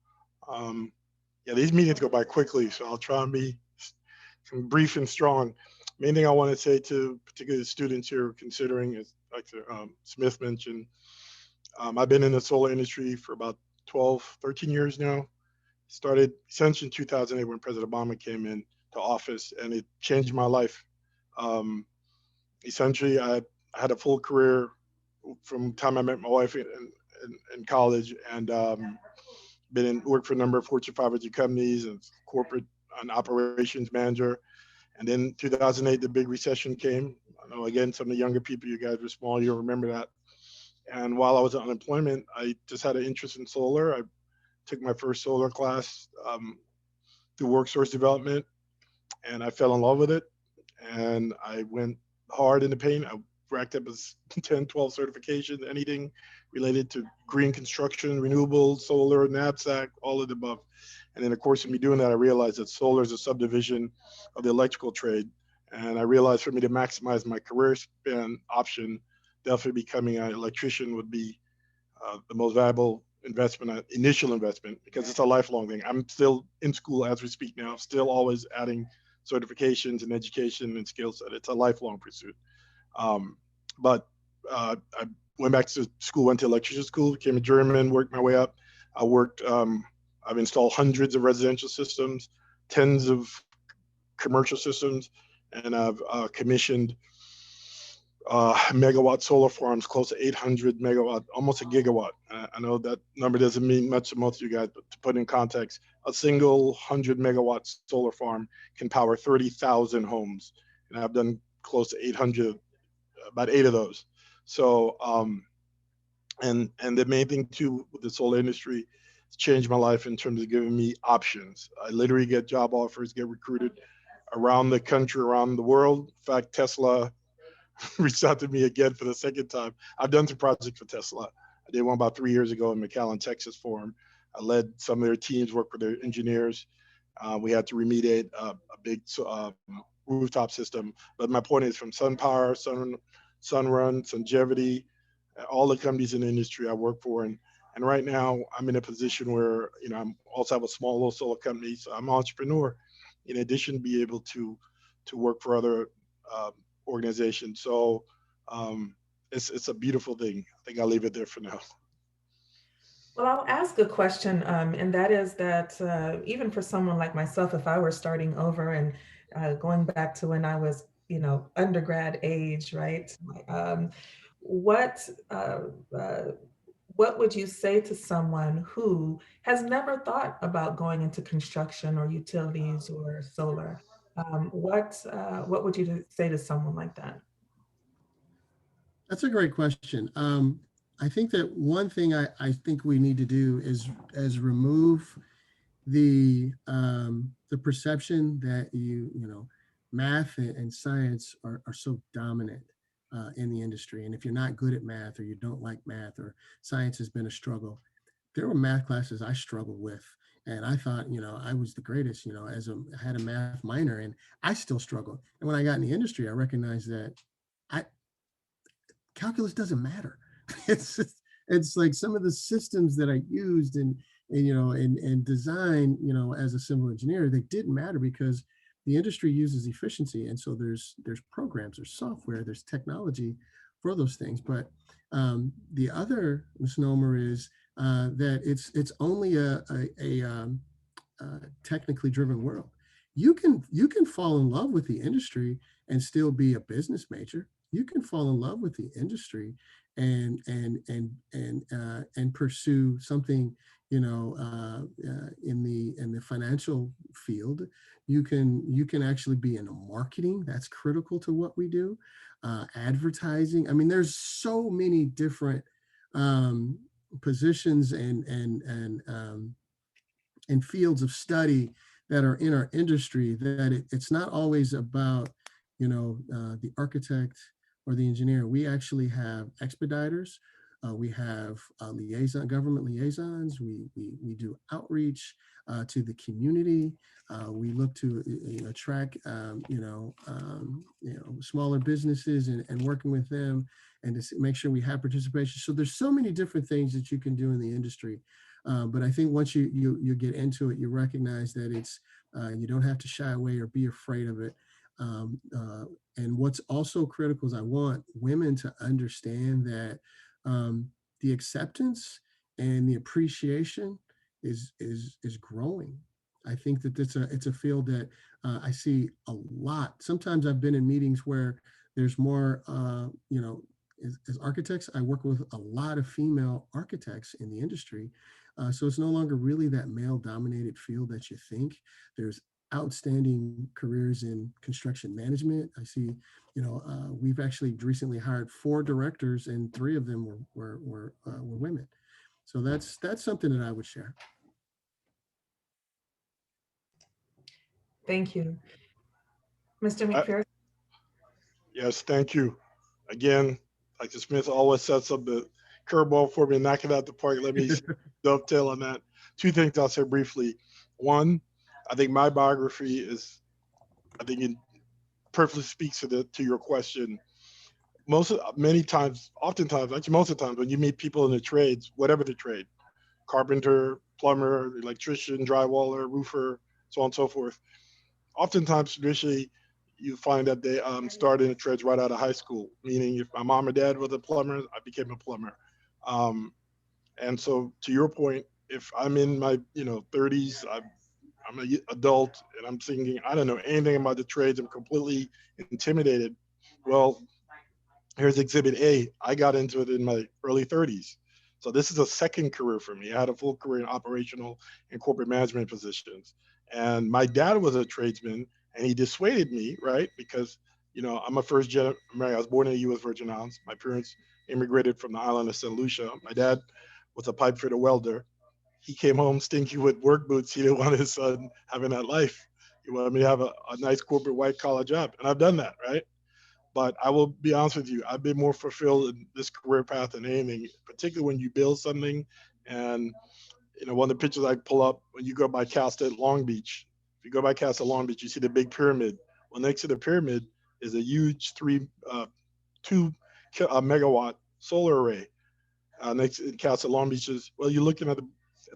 Yeah, these meetings go by quickly, so I'll try and be brief and strong. Main thing I want to say to particularly the students here considering, as Dr. Smith mentioned, I've been in the solar industry for about 12, 13 years now. Started essentially in 2008 when President Obama came into office, and it changed my life. Essentially, I had a full career from the time I met my wife in college, and worked for a number of Fortune 500 companies and corporate and operations manager. And then 2008, the big recession came. I know, again, some of the younger people, you guys were small, you'll remember that. And while I was on unemployment, I just had an interest in solar. I took my first solar class through work source development, and I fell in love with it. And I went hard in the paint. I racked up as 10, 12 certifications, anything related to green construction, renewable, solar, knapsack, all of the above. And in the course of me doing that, I realized that solar is a subdivision of the electrical trade. And I realized for me to maximize my career span option, definitely becoming an electrician would be the most valuable investment, initial investment, because it's a lifelong thing. I'm still in school as we speak now, still always adding certifications and education and skill set. It's a lifelong pursuit. But I went back to school, went to electrician school, became a journeyman, worked my way up. I've installed hundreds of residential systems, tens of commercial systems, and I've commissioned megawatt solar farms, close to 800 megawatt, almost a gigawatt. I know that number doesn't mean much to most of you guys, but to put in context, a single 100 megawatt solar farm can power 30,000 homes. And I've done close to 800, about 8 of those. So, and the main thing too with the solar industry, it's changed my life in terms of giving me options. I literally get job offers, get recruited around the country, around the world. In fact, Tesla reached out to me again for the second time. I've done some projects for Tesla. I did one about 3 years ago in McAllen, Texas for them. I led some of their teams, worked with their engineers. We had to remediate a big rooftop system. But my point is, from SunPower, Sunrun, Sungevity, all the companies in the industry I work for. And right now I'm in a position where, I'm also have a small little solar company. So I'm an entrepreneur, in addition to be able to work for other organizations. So it's a beautiful thing. I think I'll leave it there for now. Well, I'll ask a question, and that is that even for someone like myself, if I were starting over and going back to when I was, undergrad age, right? What would you say to someone who has never thought about going into construction or utilities or solar? What would you say to someone like that? That's a great question. I think that one thing I think we need to do is remove the perception that math and science are so dominant in the industry. And if you're not good at math, or you don't like math, or science has been a struggle, there were math classes I struggled with. And I thought, I was the greatest, I had a math minor, and I still struggled. And when I got in the industry, I recognized that calculus doesn't matter. It's like some of the systems that I used and design, as a civil engineer, they didn't matter because the industry uses efficiency. And so there's programs, there's software, there's technology for those things. But the other misnomer is that it's only a technically driven world. You can fall in love with the industry and still be a business major. You can fall in love with the industry and pursue something, in the financial field. You can actually be in marketing. That's critical to what we do. Advertising. I mean, there's so many different positions and fields of study that are in our industry that it's not always about, the architect or the engineer. We actually have expediters. We have government liaisons. We do outreach to the community. We look to attract smaller businesses and working with them and to make sure we have participation. So there's so many different things that you can do in the industry. But I think once you get into it, you recognize that it's you don't have to shy away or be afraid of it. And what's also critical is I want women to understand that the acceptance and the appreciation is growing. I think that it's a field that I see a lot. Sometimes I've been in meetings where there's more, as architects, I work with a lot of female architects in the industry. So it's no longer really that male dominated field that you think. There's outstanding careers in construction management. I see, we've actually recently hired 4 directors and 3 of them were women. So that's something that I would share. Thank you. Mr. McPherson? Yes, thank you. Again, Dr. Smith always sets up the curveball for me, knock it out the park. Let me dovetail on that. 2 things I'll say briefly. One, I think my biography is, I think it perfectly speaks to your question. Oftentimes, actually most of the time, when you meet people in the trades, whatever the trade, carpenter, plumber, electrician, drywaller, roofer, so on and so forth, oftentimes traditionally you find that they started in the trades right out of high school, meaning if my mom or dad was a plumber, I became a plumber. And so to your point, if I'm in my 30s, I'm an adult and I'm thinking, I don't know anything about the trades, I'm completely intimidated. Well, here's exhibit A. I got into it in my early 30s. So this is a second career for me. I had a full career in operational and corporate management positions. And my dad was a tradesman and he dissuaded me, right? Because, I'm a first gen American. I was born in the U.S. Virgin Islands. My parents immigrated from the island of St. Lucia. My dad was a pipe fitter welder. He came home stinky with work boots. He didn't want his son having that life. He wanted me to have a nice corporate white collar job. And I've done that, right? But I will be honest with you, I've been more fulfilled in this career path than anything, particularly when you build something. And, one of the pictures I pull up when you go by Casta at Long Beach, if you go by Casta Long Beach, you see the big pyramid. Well, next to the pyramid is a huge 2 megawatt solar array. Next in Casta Long Beach is, well, you're looking at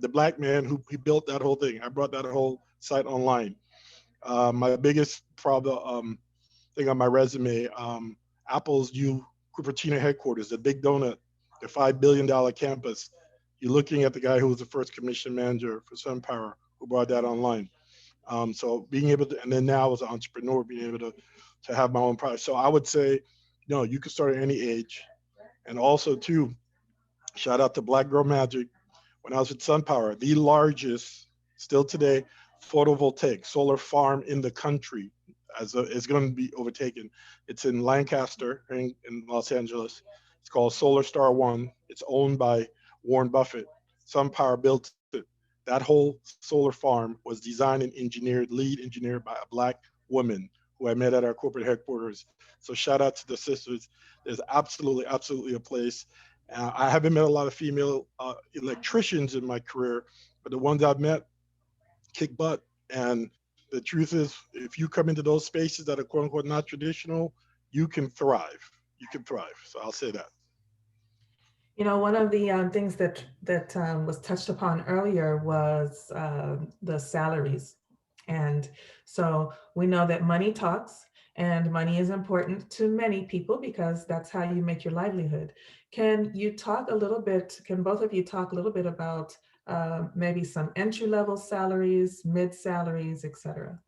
the black man who built that whole thing. I brought that whole site online. My biggest problem, thing on my resume, Apple's new Cupertino headquarters, the big donut, the $5 billion campus. You're looking at the guy who was the first commission manager for SunPower, who brought that online. So being able to, and then now as an entrepreneur, being able to have my own product. So I would say, no, you can start at any age. And also too, shout out to Black Girl Magic. When I was at SunPower, the largest, still today, photovoltaic solar farm in the country, is going to be overtaken. It's in Lancaster in Los Angeles. It's called Solar Star One. It's owned by Warren Buffett. SunPower built it. That whole solar farm was designed and lead engineered by a Black woman who I met at our corporate headquarters. So shout out to the sisters. There's absolutely a place. I haven't met a lot of female electricians in my career, but the ones I've met kick butt. And the truth is, if you come into those spaces that are quote unquote not traditional, you can thrive. So I'll say that. One of the things that was touched upon earlier was the salaries. And so we know that money talks, and money is important to many people because that's how you make your livelihood. Can both of you talk a little bit about maybe some entry-level salaries, mid salaries, et cetera?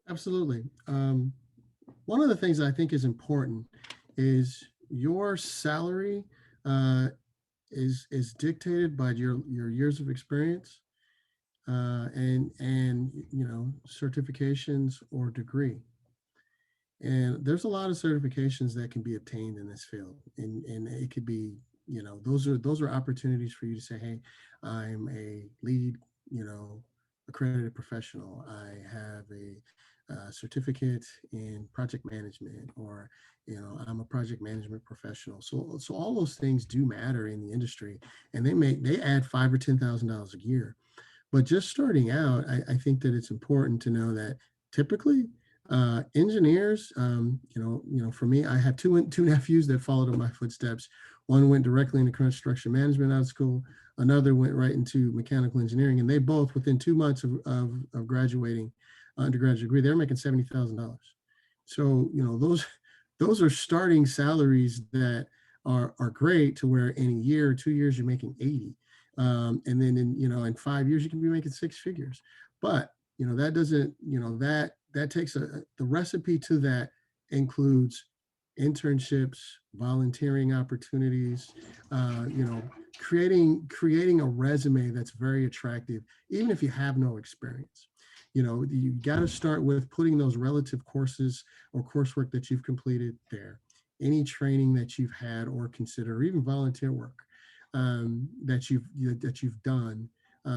Absolutely. One of the things I think is important is your salary is dictated by your years of experience and certifications or degree. And there's a lot of certifications that can be obtained in this field, and it could be, those are opportunities for you to say, hey, I'm a lead, accredited professional. I have a certificate in project management, or I'm a project management professional. So all those things do matter in the industry, and they add $5,000 or $10,000 a year. But just starting out, I think that it's important to know that typically engineers, for me, I have two nephews that followed in my footsteps. One went directly into construction management out of school. Another went right into mechanical engineering, and they both, within 2 months of graduating undergraduate degree, they're making $70,000. So those are starting salaries that are great, to where in a year or 2 years you're making 80, and then in 5 years you can be making 6 figures. But that doesn't that takes the recipe to that includes internships, volunteering opportunities, creating a resume that's very attractive, even if you have no experience. You got to start with putting those relative courses or coursework that you've completed there, any training that you've had or consider, or even volunteer work that you've done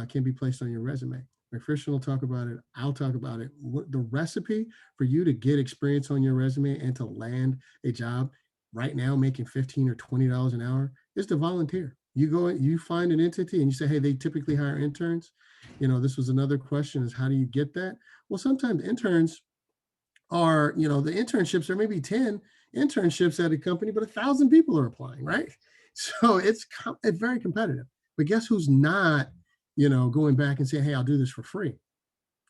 can be placed on your resume. Christian will talk about it. I'll talk about it. The recipe for you to get experience on your resume and to land a job right now making $15 or $20 an hour is to volunteer. You go, you find an entity and you say, hey, they typically hire interns. This was another question, is how do you get that? Well, sometimes interns are, the internships, there may be 10 internships at a company, but 1,000 people are applying, right? So it's very competitive. But guess who's not, going back and saying, hey, I'll do this for free?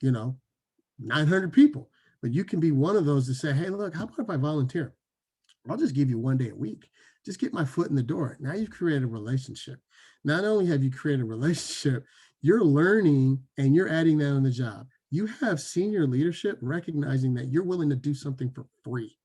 900 people. But you can be one of those to say, hey, look, how about if I volunteer? I'll just give you 1 day a week. Just get my foot in the door. Now you've created a relationship. Not only have you created a relationship, you're learning and you're adding that on the job. You have senior leadership recognizing that you're willing to do something for free.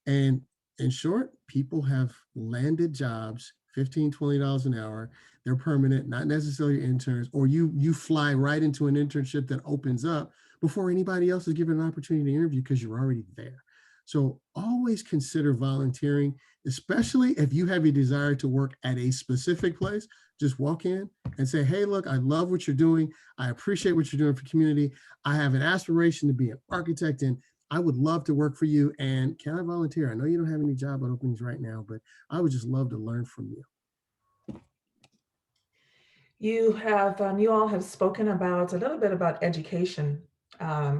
And in short, people have landed jobs, $15, $20 an hour. They're permanent, not necessarily interns, or you fly right into an internship that opens up before anybody else is given an opportunity to interview because you're already there. So always consider volunteering, especially if you have a desire to work at a specific place. Just walk in and say, hey, look, I love what you're doing. I appreciate what you're doing for community. I have an aspiration to be an architect and I would love to work for you. And can I volunteer? I know you don't have any job openings right now, but I would just love to learn from you. You all have spoken about a little bit about education.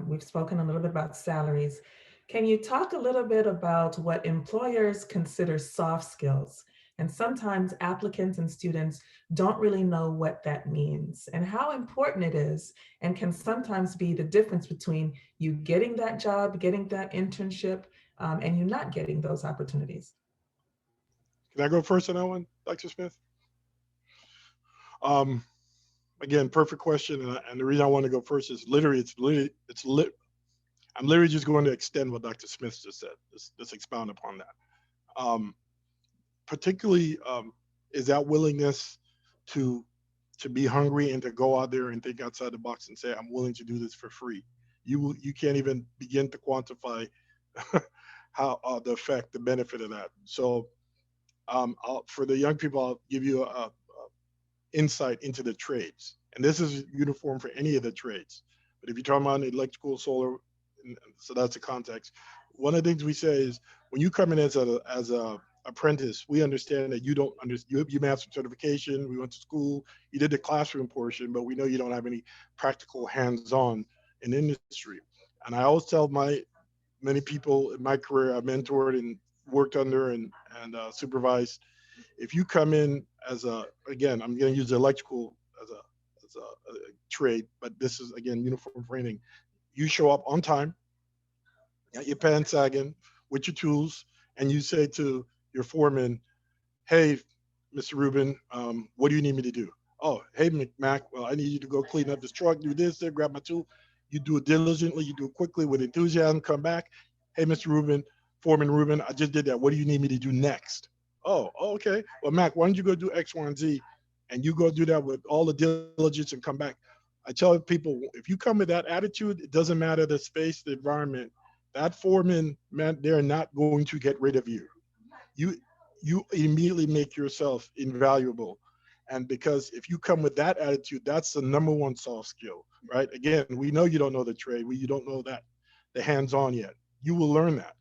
We've spoken a little bit about salaries. Can you talk a little bit about what employers consider soft skills? And sometimes applicants and students don't really know what that means and how important it is, and can sometimes be the difference between you getting that job, getting that internship, and you not getting those opportunities. Can I go first on that one, Dr. Smith? Again, perfect question. And the reason I want to go first is I'm literally just going to extend what Dr. Smith just said, just expound upon that. Particularly is that willingness to be hungry and to go out there and think outside the box and say, I'm willing to do this for free. You can't even begin to quantify how the effect, the benefit of that. So for the young people, I'll give you a insight into the trades. And this is uniform for any of the trades. But if you're talking about electrical, solar, so that's the context. One of the things we say is when you come in as a apprentice, we understand that you don't understand, you may have some certification, we went to school, you did the classroom portion, but we know you don't have any practical hands-on in industry. And I always tell many people in my career I've mentored and worked under and supervised, if you come in as again, I'm going to use electrical as a trade, but this is again uniform training. You show up on time, got your pants sagging with your tools, and you say to your foreman, hey, Mr. Rubin, what do you need me to do? Oh, hey, Mac, well, I need you to go clean up this truck, do this, there, grab my tool. You do it diligently, you do it quickly with enthusiasm, come back. Hey, Mr. Rubin, Foreman Rubin, I just did that. What do you need me to do next? Oh, okay. Well, Mac, why don't you go do X, Y, and Z, and you go do that with all the diligence and come back. I tell people, if you come with that attitude, it doesn't matter the space, the environment, that foreman, man, they're not going to get rid of you. You immediately make yourself invaluable. And because if you come with that attitude, that's the number one soft skill, right? Again, we know you don't know the trade. You don't know that, the hands-on yet. You will learn that.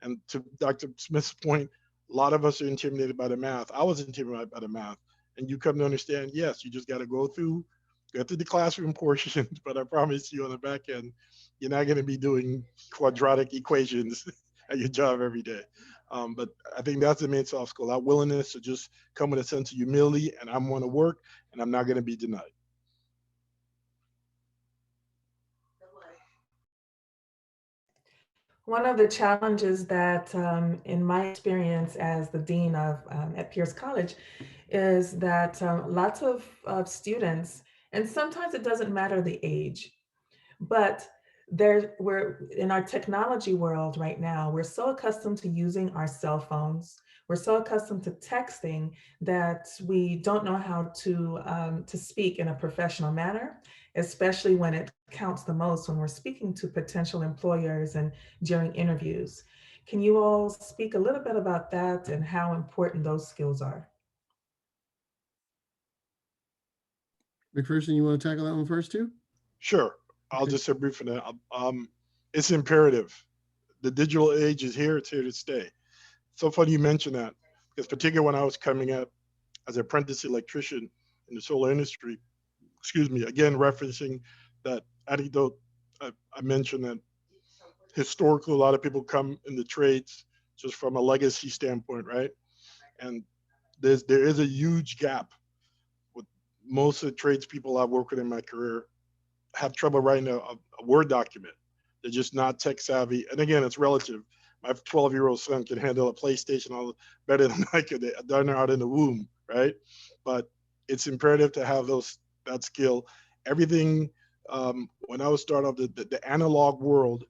And to Dr. Smith's point, a lot of us are intimidated by the math. I was intimidated by the math. And you come to understand, yes, you just got to go through the classroom portion, but I promise you on the back end, you're not going to be doing quadratic equations at your job every day. But I think that's the main soft skill, that willingness to just come with a sense of humility, and I'm going to work and I'm not going to be denied. One of the challenges that, in my experience as the dean of at Pierce College, is that lots of students, and sometimes it doesn't matter the age, but we're in our technology world right now, we're so accustomed to using our cell phones. We're so accustomed to texting that we don't know how to speak in a professional manner, especially when it counts the most when we're speaking to potential employers and during interviews. Can you all speak a little bit about that and how important those skills are? McPherson, you want to tackle that one first too? Sure. I'll Okay. just say brief for that. It's imperative. The digital age is here. It's here to stay. So funny you mentioned that, because particularly when I was coming up as an apprentice electrician in the solar industry, excuse me, again, referencing that anecdote, I mentioned that historically, a lot of people come in the trades just from a legacy standpoint, right? And there is a huge gap with most of the tradespeople I've worked with in my career have trouble writing a Word document. They're just not tech savvy. And again, it's relative. My 12-year-old son can handle a PlayStation all better than I could. They're out in the womb, right? But it's imperative to have that skill. Everything, when I was starting off, the analog world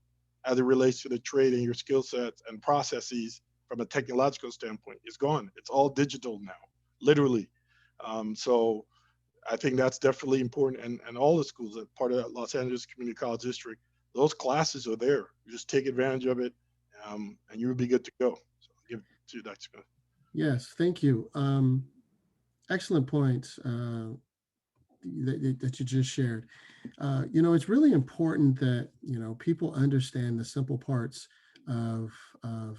as it relates to the trade and your skill sets and processes from a technological standpoint is gone. It's all digital now, literally. So I think that's definitely important. And all the schools that part of that Los Angeles Community College District, those classes are there. You just take advantage of it, and you will be good to go. So I'll give it to you, Dr. Smith. Yes, thank you. Excellent points that you just shared. It's really important that, people understand the simple parts of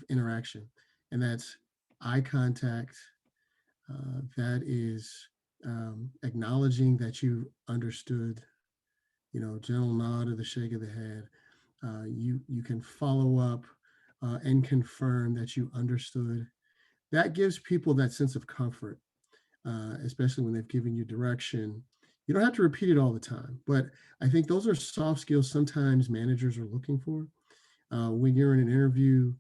interaction, and that's eye contact. That is acknowledging that you understood, gentle nod or the shake of the head. You can follow up and confirm that you understood. That gives people that sense of comfort, especially when they've given you direction. You don't have to repeat it all the time, but I think those are soft skills sometimes managers are looking for. When you're in an interview,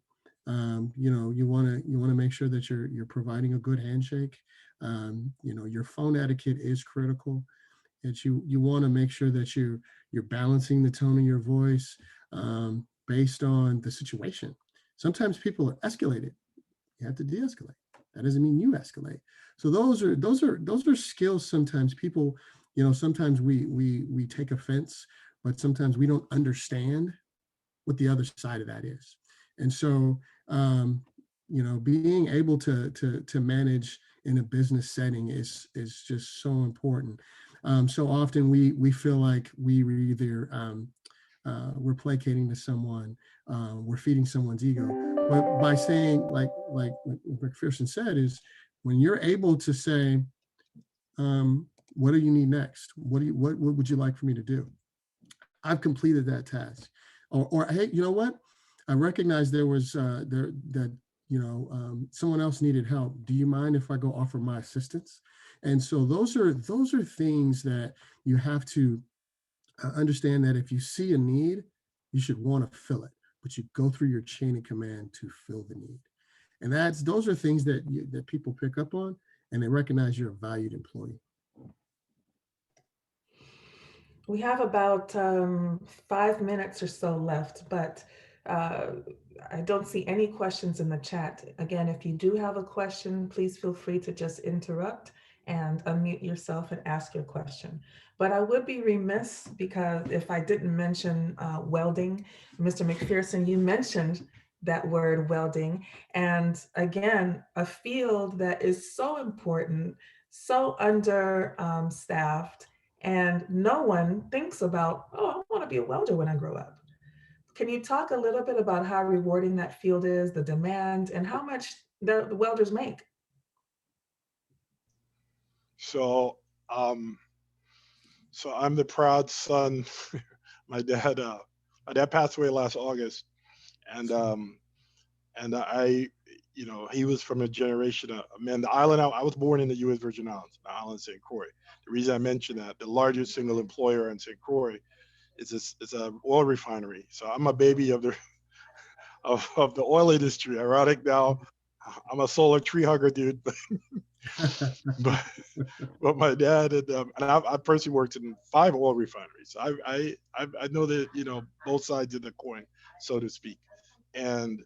you want to make sure that you're providing a good handshake. Your phone etiquette is critical. That you want to make sure that you're balancing the tone of your voice based on the situation. Sometimes people are escalated. You have to de-escalate. That doesn't mean you escalate. So those are skills. Sometimes people, sometimes we take offense, but sometimes we don't understand what the other side of that is. And so, being able to manage in a business setting is just so important. So often we feel like we're either we're placating to someone, we're feeding someone's ego. But by saying, like McPherson said, is when you're able to say, what do you need next? What would you like for me to do? I've completed that task. Or hey, you know what? I recognize there was someone else needed help. Do you mind if I go offer my assistance? And so those are things that you have to understand, that if you see a need, you should want to fill it, but you go through your chain of command to fill the need. And those are things that people pick up on, and they recognize you're a valued employee. We have about 5 minutes or so left, but I don't see any questions in the chat. Again, if you do have a question, please feel free to just interrupt and unmute yourself and ask your question. But I would be remiss because if I didn't mention welding. Mr. McPherson, you mentioned that word welding. And again, a field that is so important, so understaffed, and no one thinks about, oh, I want to be a welder when I grow up. Can you talk a little bit about how rewarding that field is, the demand, and how much the welders make? So, I'm the proud son. my dad passed away last August, and I, he was from a generation of men. The island, I was born in the U.S. Virgin Islands, the island of St. Croix. The reason I mention that, the largest single employer in St. Croix is a oil refinery. So I'm a baby of the of the oil industry. Ironic now, I'm a solar tree hugger, dude. But my dad and I personally worked in 5 oil refineries. I know that, you know, both sides of the coin, so to speak. And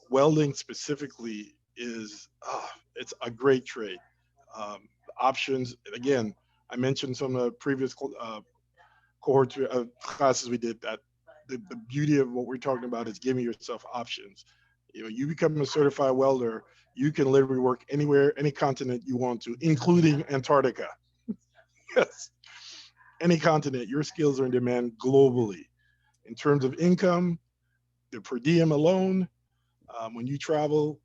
welding specifically is it's a great trade. Options again. I mentioned some of the previous cohorts classes we did that the beauty of what we're talking about is giving yourself options. You know, you become a certified welder, you can literally work anywhere, any continent you want to, including Antarctica. Yes, any continent. Your skills are in demand globally. In terms of income, the per diem alone, when you travel,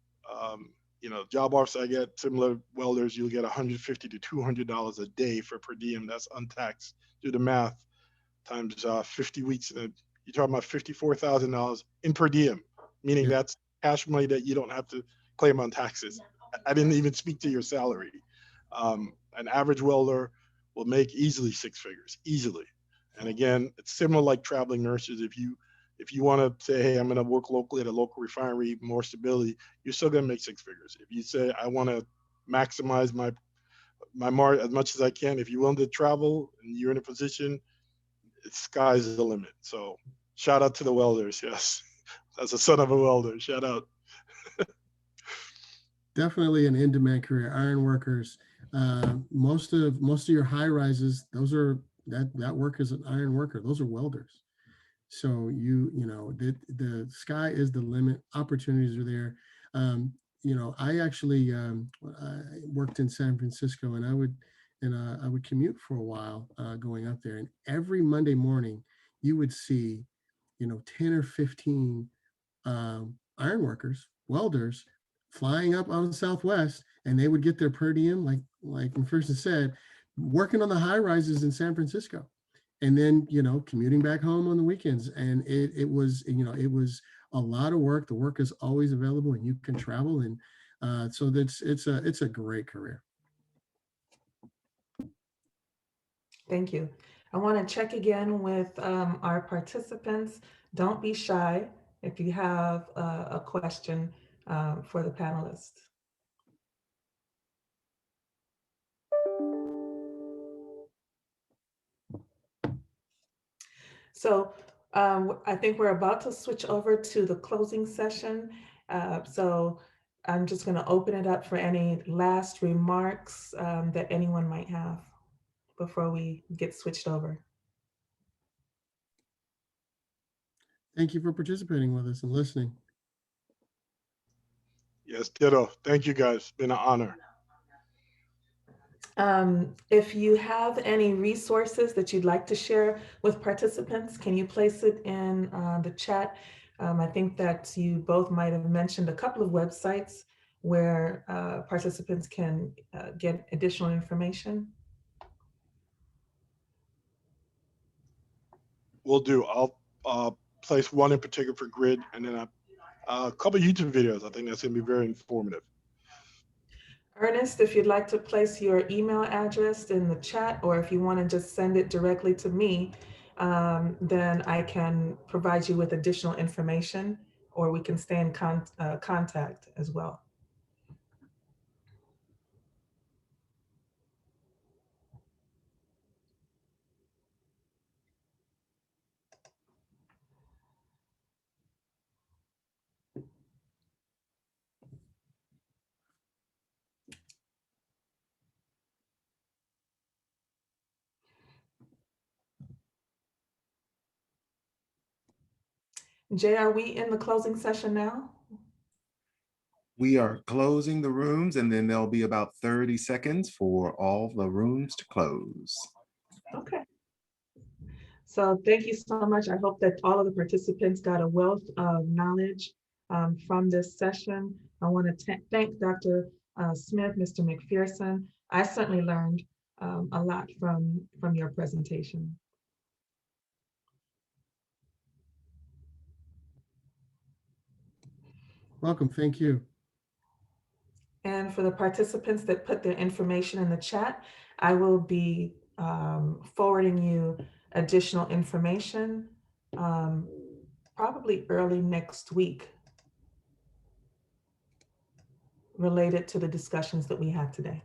you know, job offers I get, similar welders, you'll get $150 to $200 a day for per diem. That's untaxed. Do the math times 50 weeks. You're talking about $54,000 in per diem, meaning that's cash money that you don't have to claim on taxes. I didn't even speak to your salary. An average welder will make easily 6 figures, easily. And again, it's similar like traveling nurses. If you want to say, hey, I'm going to work locally at a local refinery, more stability, you're still going to make 6 figures. If you say, I want to maximize my margin as much as I can, if you're willing to travel and you're in a position, sky's the limit. So shout out to the welders. Yes, as a son of a welder, shout out. Definitely an in-demand career. Iron workers. Most of your high rises, those are that work is an iron worker. Those are welders. So you know the sky is the limit. Opportunities are there. You know, I actually I worked in San Francisco, and I would commute for a while going up there. And every Monday morning, you would see, you know, 10 or 15 iron workers, welders, flying up on Southwest, and they would get their per diem, like McPherson said, working on the high rises in San Francisco, and then, you know, commuting back home on the weekends. And it was, you know, it was a lot of work. The work is always available, and you can travel, and so it's a great career. Thank you. I want to check again with our participants. Don't be shy if you have a question for the panelists. So I think we're about to switch over to the closing session. So I'm just going to open it up for any last remarks that anyone might have before we get switched over. Thank you for participating with us and listening. Yes, ditto. Thank you guys. It's been an honor. If you have any resources that you'd like to share with participants, can you place it in the chat? I think that you both might have mentioned a couple of websites where participants can get additional information. Will do. I'll place one in particular for grid, and then a couple of YouTube videos. I think that's going to be very informative. Ernest, if you'd like to place your email address in the chat, or if you want to just send it directly to me, then I can provide you with additional information, or we can stay in contact as well. Jay, are we in the closing session now? We are closing the rooms, and then there'll be about 30 seconds for all the rooms to close. Okay. So thank you so much. I hope that all of the participants got a wealth of knowledge from this session. I want to thank Dr. Smith, Mr. McPherson. I certainly learned a lot from your presentation. Welcome. Thank you. And for the participants that put their information in the chat, I will be forwarding you additional information probably early next week. related to the discussions that we had today.